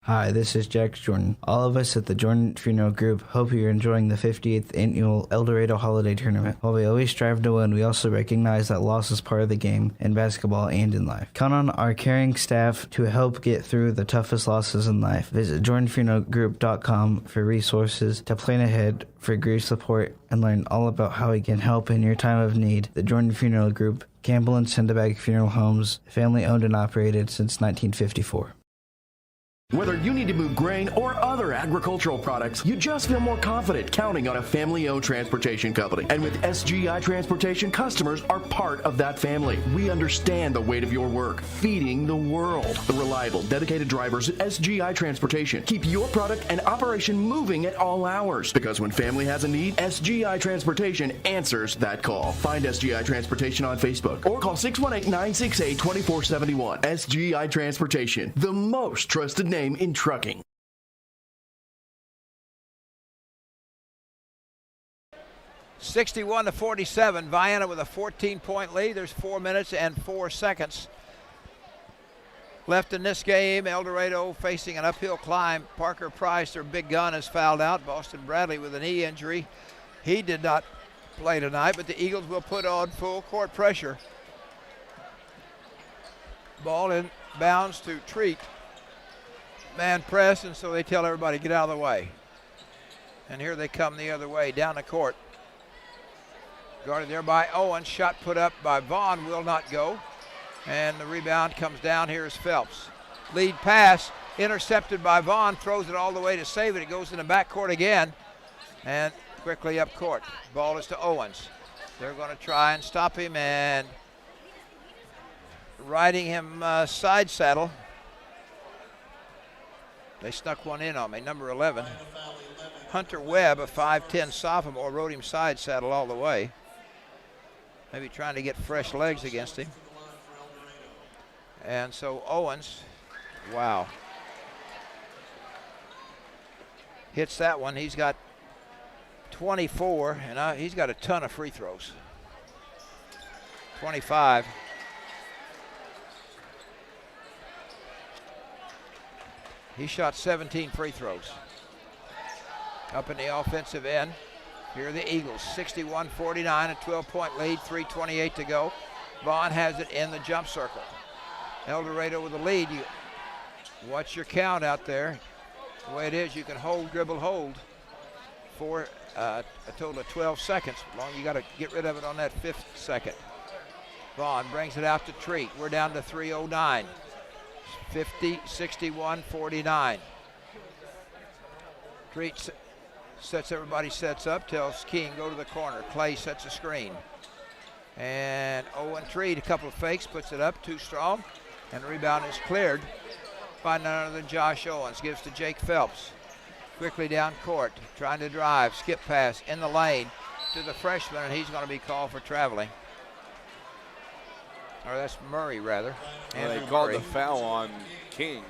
Hi, this is Jax Jordan. All of us at the Jordan Funeral Group hope you're enjoying the 58th annual Eldorado Holiday Tournament. While we always strive to win, we also recognize that loss is part of the game in basketball and in life. Count on our caring staff to help get through the toughest losses in life. Visit jordanfuneralgroup.com for resources to plan ahead for grief support and learn all about how we can help in your time of need. The Jordan Funeral Group, Campbell and Sendabag Funeral Homes, family owned and operated since 1954. Whether you need to move grain or other agricultural products, you just feel more confident counting on a family-owned transportation company. And with SGI Transportation, customers are part of that family. We understand the weight of your work, feeding the world. The reliable, dedicated drivers at SGI Transportation keep your product and operation moving at all hours. Because when family has a need, SGI Transportation answers that call. Find SGI Transportation on Facebook or call 618-968-2471. SGI Transportation, the most trusted name in trucking. (61-47), Vienna with a 14-point lead. There's 4 minutes and 4 seconds left in this game. Eldorado facing an uphill climb. Parker Price, their big gun, is fouled out. Boston Bradley with a knee injury. He did not play tonight, but the Eagles will put on full court pressure. Ball in bounds to Treat. Man press, and so they tell everybody, get out of the way. And here they come the other way, down the court. Guarded there by Owens. Shot put up by Vaughn, will not go. And the rebound comes down. Here's Phelps. Lead pass, intercepted by Vaughn, throws it all the way to save it. It goes in the backcourt again, and quickly up court. Ball is to Owens. They're going to try and stop him, and riding him side saddle. They snuck one in on me, number 11. Hunter Webb, a 5'10 sophomore, rode him side saddle all the way. Maybe trying to get fresh legs against him. And so Owens, wow. Hits that one. He's got 24, and he's got a ton of free throws. 25. He shot 17 free throws. Up in the offensive end, here are the Eagles, 61-49, a 12-point lead, 3:28 to go. Vaughn has it in the jump circle. Eldorado with the lead. You watch your count out there. The way it is, you can hold, dribble, hold for a total of 12 seconds. You got to get rid of it on that 5th second. Vaughn brings it out to Treat. We're down to 3:09. 61-49. Treat everybody sets up, tells King, go to the corner. Clay sets a screen. And Owen Treat, a couple of fakes, puts it up, too strong. And the rebound is cleared by none other than Josh Owens. Gives to Jake Phelps. Quickly down court, trying to drive, skip pass in the lane to the freshman, and he's going to be called for traveling. Or that's Murray, rather. They called the foul on King.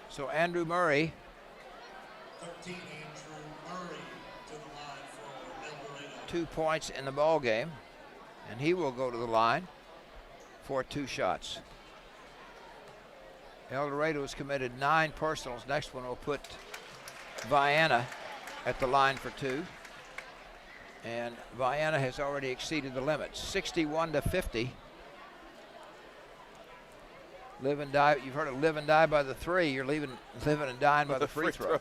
So Andrew Murray. 13, Andrew Murray to the line for Eldorado. 2 points in the ball game, and he will go to the line for 2 shots. Eldorado has committed 9 personals. Next one will put Vienna at the line for 2. And Vienna has already exceeded the limit, 61-50. Live and die. You've heard of live and die by the 3. You're living and dying by the free throw.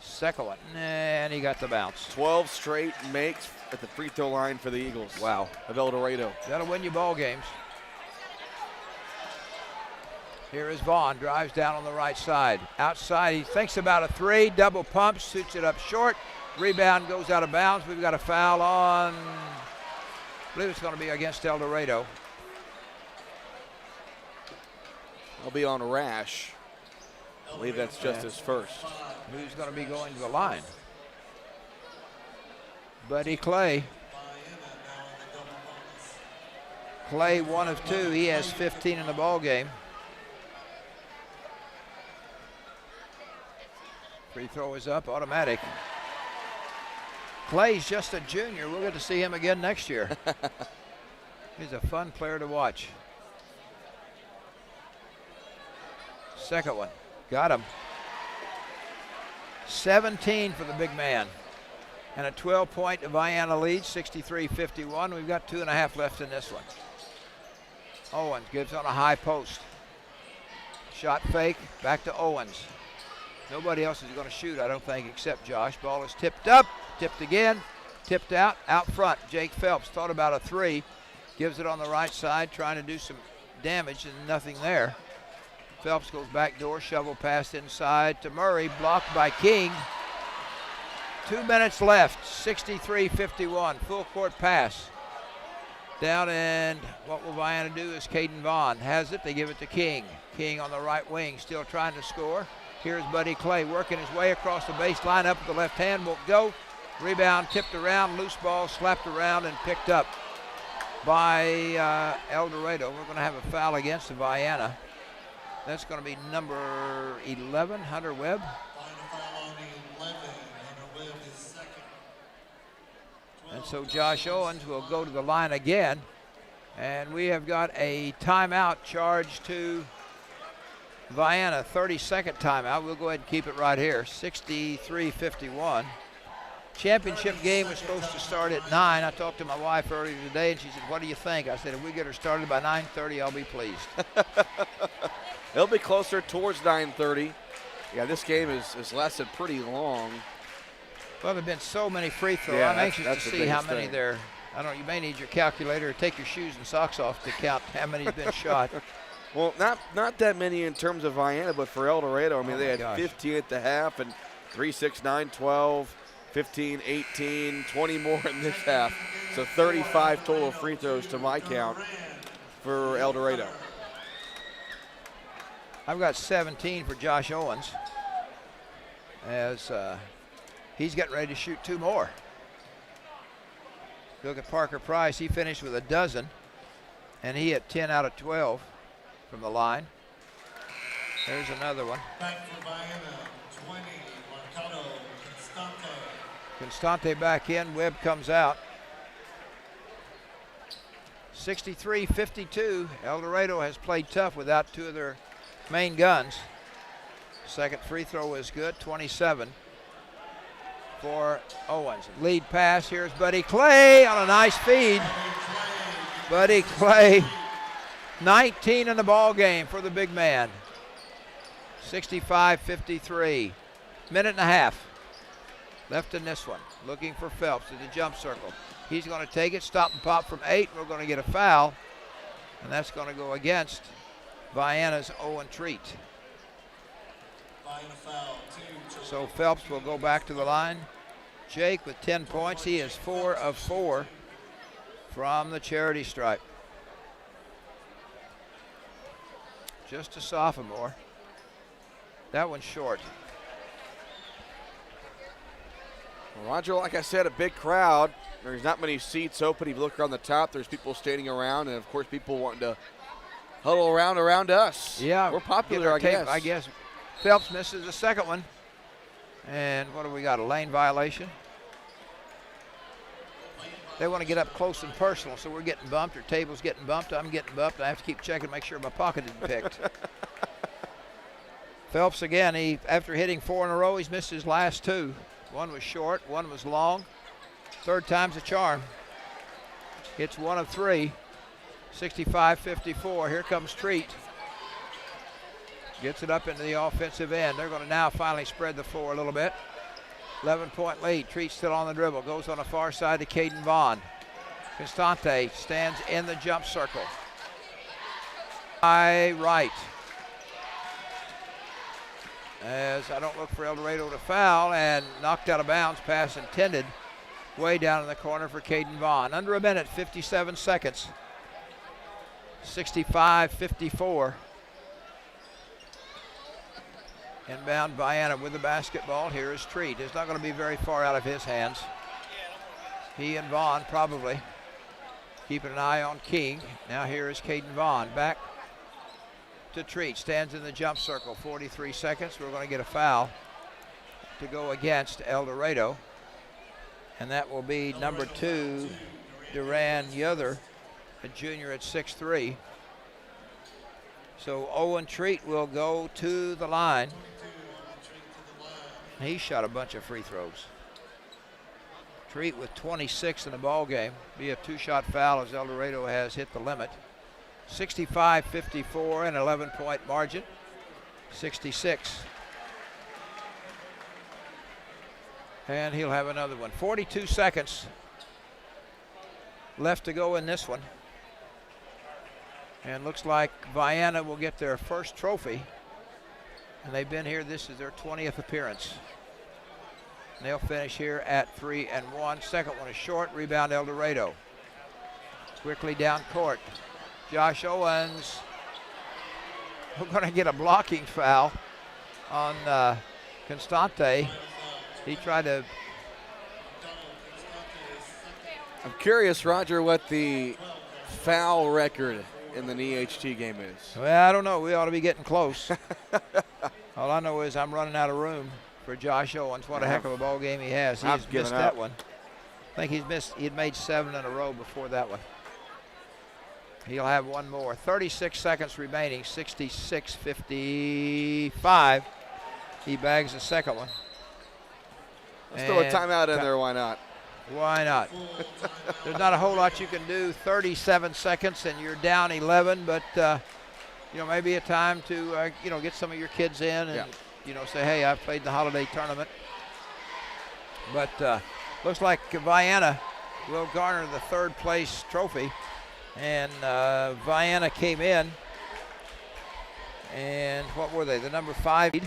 Second one, and he got the bounce. 12 straight makes at the free throw line for the Eagles. Wow. Of Eldorado. That'll win you ball games. Here is Vaughn, drives down on the right side. Outside, he thinks about a 3, double pump, shoots it up short. Rebound goes out of bounds. We've got a foul on, I believe it's going to be against Eldorado. He'll be on Rash. I believe that's just his first. Who's going to be going to the line? Buddy Clay. Clay 1 of 2. He has 15 in the ball game. Free throw is up, automatic. Clay's just a junior. We'll get to see him again next year. He's a fun player to watch. Second one. Got him. 17 for the big man. And a 12-point Vienna lead, 63-51. We've got 2.5 left in this one. Owens gives on a high post. Shot fake, back to Owens. Nobody else is going to shoot, I don't think, except Josh. Ball is tipped up, tipped again, tipped out front. Jake Phelps thought about a 3. Gives it on the right side, trying to do some damage, and nothing there. Phelps goes back door, shovel pass inside to Murray, blocked by King. 2 minutes left, 63-51, full court pass. Down, and what will Vienna do is Caden Vaughn has it. They give it to King. King on the right wing, still trying to score. Here's Buddy Clay working his way across the baseline, up with the left hand, won't go. Rebound tipped around, loose ball slapped around and picked up by Eldorado. We're going to have a foul against the Vienna. That's going to be number 11, Hunter Webb. And so Josh Owens will go to the line again. And we have got a timeout charged to Vienna, 30-second timeout. We'll go ahead and keep it right here, 63-51. Championship game was supposed to start at 9. I talked to my wife earlier today, and she said, what do you think? I said, if we get her started by 9:30, I'll be pleased. It'll be closer towards 9:30. Yeah, this game has lasted pretty long. Well, there have been so many free throws. Yeah, I'm anxious that's to the see how biggest many thing. there. I don't know, you may need your calculator or take your shoes and socks off to count how many's been shot. Well, not that many in terms of Vienna, but for Eldorado, I mean, they had 15 at the half and 3, 6, 9, 12, 15, 18, 20 more in this half. So 35 total free throws to my count for Eldorado. I've got 17 for Josh Owens as he's getting ready to shoot 2 more. Look at Parker Price. He finished with a dozen, and he hit 10 out of 12 from the line. There's another one. Back for Vienna, 20, Marcado, Constante. Constante back in. Webb comes out. 63-52. Eldorado has played tough without 2 of their main guns. Second free throw is good, 27 for Owens. Lead pass, here's Buddy Clay on a nice feed. Buddy Clay, 19 in the ball game for the big man. 65-53. Minute and a half left in this one. Looking for Phelps at the jump circle. He's going to take it, stop and pop from 8. We're going to get a foul, and that's going to go against Vienna's Owen Treat. So Phelps will go back to the line. Jake with 10 points. He is 4 of 4 from the charity stripe. Just a sophomore. That one's short. Well, Roger, like I said, a big crowd. There's not many seats open. If you look around the top, there's people standing around, and of course people wanting to huddle around us. Yeah, we're popular, I guess. Phelps misses the second one. And what do we got, a lane violation? They want to get up close and personal, so we're getting bumped, or table's getting bumped, I'm getting bumped. I have to keep checking to make sure my pocket isn't picked. Phelps again, after hitting 4 in a row, he's missed his last 2. One was short, one was long. Third time's a charm. Hits 1 of 3. 65-54. Here comes Treat. Gets it up into the offensive end. They're going to now finally spread the floor a little bit. 11-point lead. Treat still on the dribble. Goes on the far side to Caden Vaughn. Constante stands in the jump circle. Right. As I don't look for Eldorado to foul, and knocked out of bounds. Pass intended. Way down in the corner for Caden Vaughn. Under a minute, 57 seconds. 65-54. Inbound Vienna with the basketball. Here is Treat. It's not going to be very far out of his hands. He and Vaughn probably keeping an eye on King. Now here is Caden Vaughn. Back to Treat. Stands in the jump circle. 43 seconds. We're going to get a foul to go against Eldorado. And that will be number 2, Duran Yother, a junior at 6'3". So Owen Treat will go to the line. He shot a bunch of free throws. Treat with 26 in the ball game. Be a 2-shot foul as Eldorado has hit the limit. 65-54, an 11-point margin. 66. And he'll have another one. 42 seconds left to go in this one. And looks like Vienna will get their first trophy. And they've been here, this is their 20th appearance. And they'll finish here at 3-1. Second one is short, rebound Eldorado. Quickly down court. Josh Owens. We're going to get a blocking foul on Constante. He tried to. I'm curious, Roger, what the foul record in the EHT game is. Well, I don't know. We ought to be getting close. All I know is I'm running out of room for Josh Owens. What a heck of a ball game he has. He's missed that one. I think he'd made 7 in a row before that one. He'll have one more. 36 seconds remaining. 66-55. He bags the second one. Let's throw a timeout in there. Why not? Why not? There's not a whole lot you can do. 37 seconds and you're down 11, but maybe a time to get some of your kids in and say, hey, I've played the holiday tournament. But looks like Vienna will garner the 3rd place trophy, and Vienna came in, and what were they? The number 5 seed,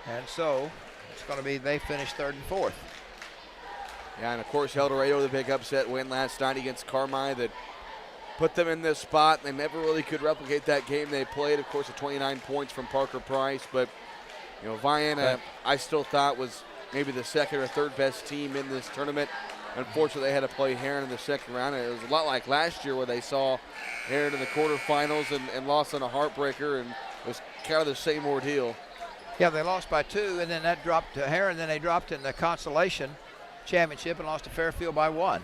and so it's going to be they finished 3rd and 4th. Yeah, and of course Eldorado, the big upset win last night against Carmi that put them in this spot. They never really could replicate that game they played. Of course, the 29 points from Parker Price, but Vienna, I still thought was maybe the 2nd or 3rd best team in this tournament. Unfortunately, they had to play Heron in the 2nd round. And it was a lot like last year where they saw Heron in the quarterfinals and lost on a heartbreaker, and it was kind of the same ordeal. Yeah, they lost by 2, and then that dropped to Heron. Then they dropped in the consolation championship and lost to Fairfield by 1.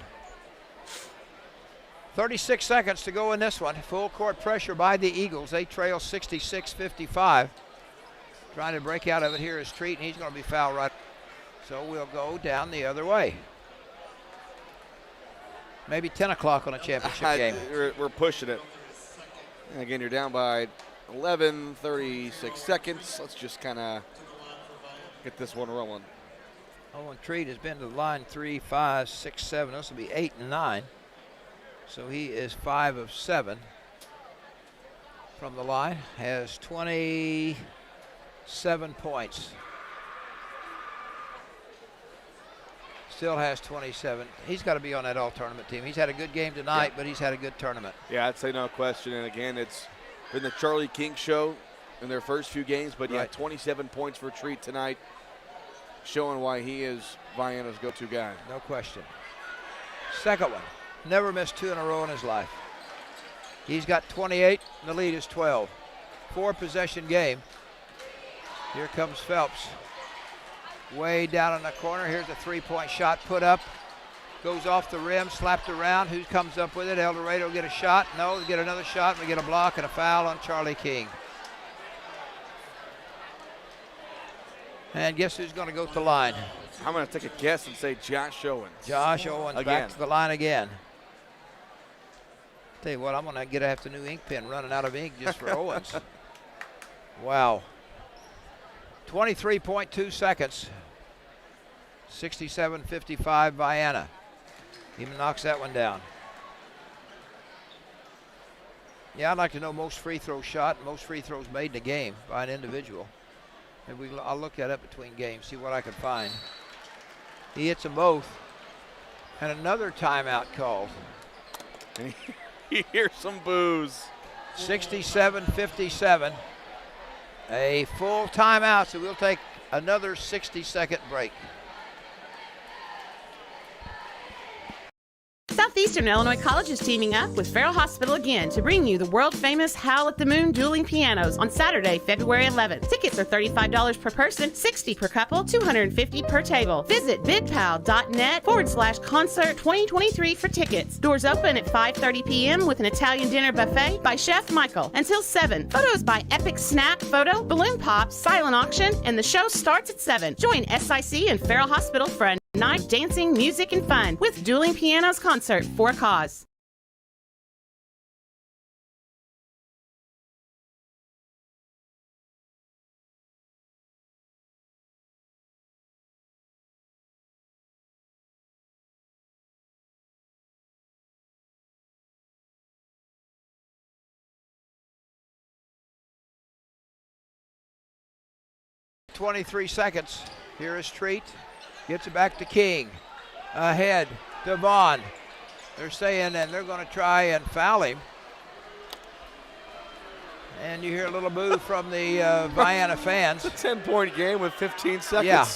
36 seconds to go in this one. Full court pressure by the Eagles. They trail 66-55. Trying to break out of it here is Treat, and he's going to be fouled right. So we'll go down the other way. Maybe 10 o'clock on a championship game. We're pushing it. And again, you're down by 11, 36 seconds. Let's just kind of get this one rolling. Owen Treat has been to the line 3, 5, 6, 7. This will be 8 and 9. So he is 5 of 7 from the line. Has 27 points. Still has 27. He's got to be on that all-tournament team. He's had a good game tonight, but he's had a good tournament. Yeah, I'd say no question. And again, it's been the Charlie King show in their first few games, but yeah, 27 points for Treat tonight, showing why he is Vienna's go-to guy. No question. Second one. Never missed 2 in a row in his life. He's got 28, and the lead is 12. 4-possession game. Here comes Phelps. Way down in the corner. Here's a 3-point shot put up. Goes off the rim, slapped around. Who comes up with it? Eldorado get a shot. No, get another shot. We get a block and a foul on Charlie King. And guess who's going to go to the line? I'm going to take a guess and say Josh Owens. Josh Owens again. back to the line again. Tell you what, I'm going to get after new ink pen running out of ink just for Owens. Wow. 23.2 seconds. 67-55 Vienna. Even knocks that one down. Yeah, I'd like to know most free throws shot and most free throws made in a game by an individual. And I'll look that up between games, see what I can find. He hits them both. And another timeout called. You hear some boos. 67-57. A full timeout, so we'll take another 60-second break. Southeastern Illinois College is teaming up with Farrell Hospital again to bring you the world-famous Howl at the Moon dueling pianos on Saturday, February 11th. Tickets are $35 per person, $60 per couple, $250 per table. Visit bidpal.net/concert 2023 for tickets. Doors open at 5:30 p.m. with an Italian dinner buffet by Chef Michael until 7. Photos by Epic Snap Photo, Balloon Pop, Silent Auction, and the show starts at 7. Join SIC and Farrell Hospital for a night dancing, music, and fun with Dueling Pianos Concert for a Cause. .23 Here is Treat. Gets it back to King. Ahead to Vaughn. They're saying, and they're going to try and foul him. And you hear a little boo from the Vienna fans. It's a 10-point game with 15 seconds. Yeah.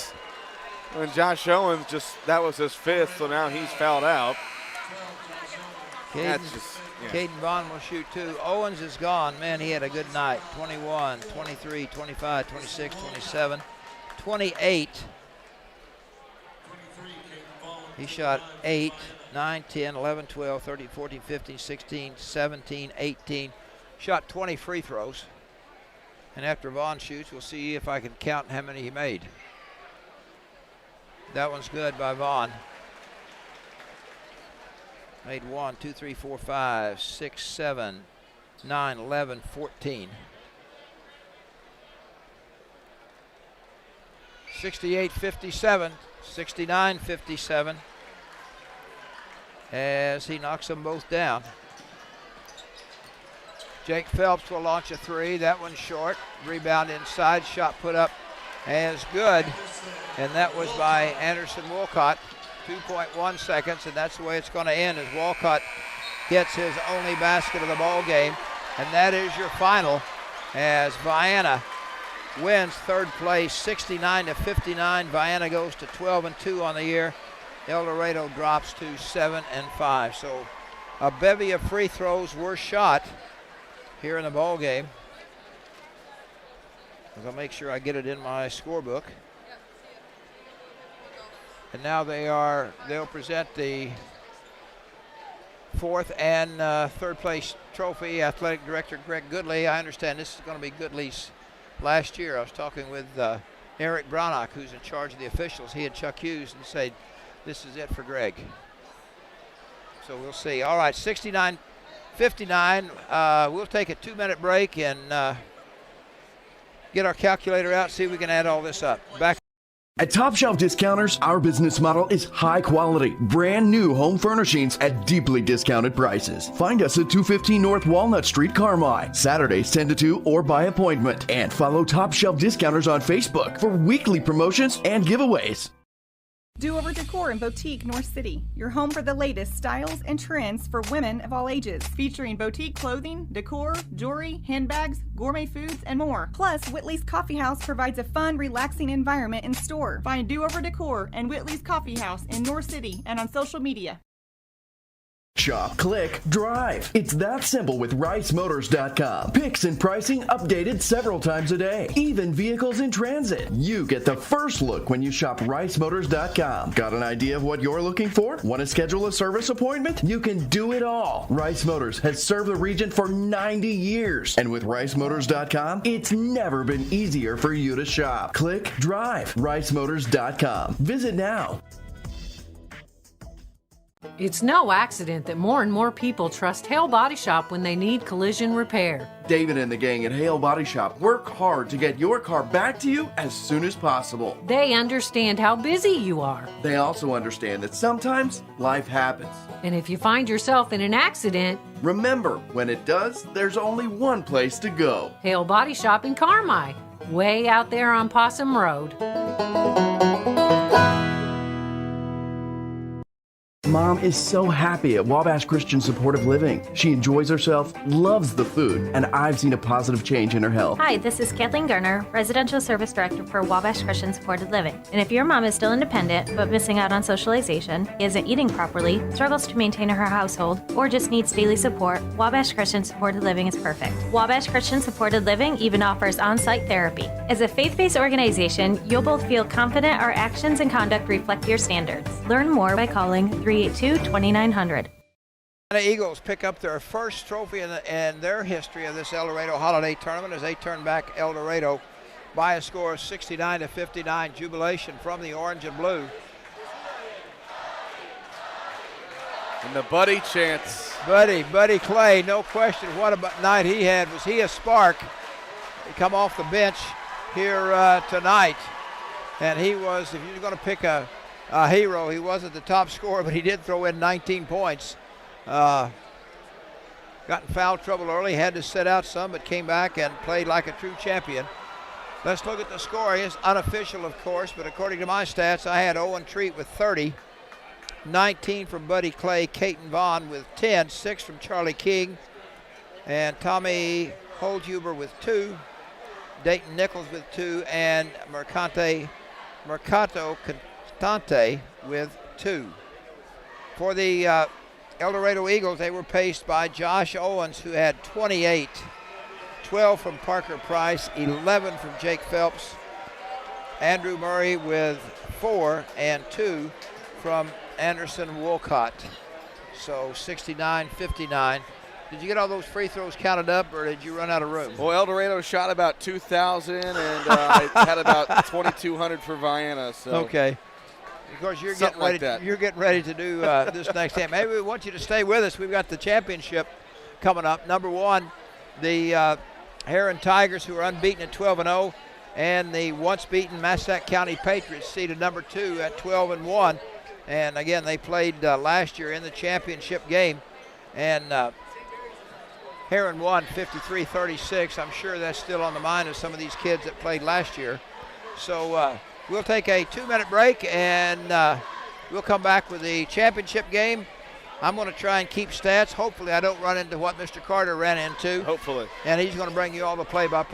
And Josh Owens that was his 5th, so now he's fouled out. Caden Vaughn will shoot 2. Owens is gone. Man, he had a good night. 21, 23, 25, 26, 27, 28. He shot 8, 9, 10, 11, 12, 13, 14, 15, 16, 17, 18. Shot 20 free throws. And after Vaughn shoots, we'll see if I can count how many he made. That one's good by Vaughn. Made 1, 2, 3, 4, 5, 6, 7, 9, 11, 14. 68-57, 69-57 as he knocks them both down. Jake Phelps will launch a 3. That one's short. Rebound inside. Shot put up as good. And that was by Anderson Wolcott. 2.1 seconds, and that's the way it's going to end as Wolcott gets his only basket of the ball game. And that is your final as Vienna wins third place 69-59. Vienna goes to 12-2 on the year. Eldorado drops to 7-5. So a bevy of free throws were shot here in the ball game. I'll make sure I get it in my scorebook. And now they'll present the 4th and 3rd place trophy. Athletic Director Greg Goodley. I understand this is going to be Goodley's last year. I was talking with Eric Bronock, who's in charge of the officials. He and Chuck Hughes, and said, this is it for Greg. So we'll see. All right, 69-59. We'll take a 2-minute break and get our calculator out, see if we can add all this up. Back. At Top Shelf Discounters, our business model is high quality, brand new home furnishings at deeply discounted prices. Find us at 215 North Walnut Street, Carmi, Saturdays 10 to 2 or by appointment. And follow Top Shelf Discounters on Facebook for weekly promotions and giveaways. Do Over Decor and Boutique North City, your home for the latest styles and trends for women of all ages, featuring boutique clothing, decor, jewelry, handbags, gourmet foods, and more. Plus, Whitley's Coffee House provides a fun, relaxing environment in store. Find Do Over Decor and Whitley's Coffee House in North City and on social media. Shop, click, drive. It's that simple with RiceMotors.com. Picks and pricing updated several times a day. Even vehicles in transit. You get the first look when you shop RiceMotors.com. Got an idea of what you're looking for? Want to schedule a service appointment? You can do it all. Rice Motors has served the region for 90 years. And with RiceMotors.com, it's never been easier for you to shop. Click, drive. RiceMotors.com. Visit now. It's no accident that more and more people trust Hale Body Shop when they need collision repair. David and the gang at Hale Body Shop work hard to get your car back to you as soon as possible. They understand how busy you are. They also understand that sometimes life happens. And if you find yourself in an accident, remember, when it does, there's only one place to go. Hale Body Shop in Carmi, way out there on Possum Road. mom is so happy at Wabash Christian Supportive Living. She enjoys herself, loves the food, and I've seen a positive change in her health. Hi, this is Kathleen Garner, Residential Service Director for Wabash Christian Supported Living. And if your mom is still independent but missing out on socialization, isn't eating properly, struggles to maintain her household, or just needs daily support, Wabash Christian Supported Living is perfect. Wabash Christian Supported Living even offers on-site therapy. As a faith-based organization, you'll both feel confident our actions and conduct reflect your standards. Learn more by calling 382-2900. The Eagles pick up their first trophy in their history of this Eldorado Holiday Tournament as they turn back Eldorado by a score of 69-59. Jubilation from the orange and blue. And the Buddy chants. Buddy Clay, no question. What a night he had. Was he a spark? He come off the bench here tonight. And he was, if you're going to pick a hero, he wasn't the top scorer, but he did throw in 19 points. Got in foul trouble early, had to sit out some, but came back and played like a true champion. Let's look at the score. It's unofficial, of course, but according to my stats, I had Owen Treat with 30, 19 from Buddy Clay, Caton Vaughn with 10, 6 from Charlie King, and Tommy Holdhuber with 2, Dayton Nichols with 2, and Mercato Cantante with 2. For the Eldorado Eagles, they were paced by Josh Owens, who had 28, 12 from Parker Price, 11 from Jake Phelps, Andrew Murray with 4, and 2 from Anderson Wolcott. So 69-59. Did you get all those free throws counted up, or did you run out of room? Well, Eldorado shot about 2,000, and I had about 2,200 for Vienna. So. Okay. Of course, you're getting ready. You're getting ready to do this next game. Maybe we want you to stay with us. We've got the championship coming up. Number 1, the Heron Tigers, who are unbeaten at 12-0, and the once beaten Massac County Patriots, seeded number 2 at 12-1. And again, they played last year in the championship game, and Heron won 53-36. I'm sure that's still on the mind of some of these kids that played last year. So we'll take a 2-minute break, and we'll come back with the championship game. I'm going to try and keep stats. Hopefully I don't run into what Mr. Carter ran into. Hopefully. And he's going to bring you all the play-by-play.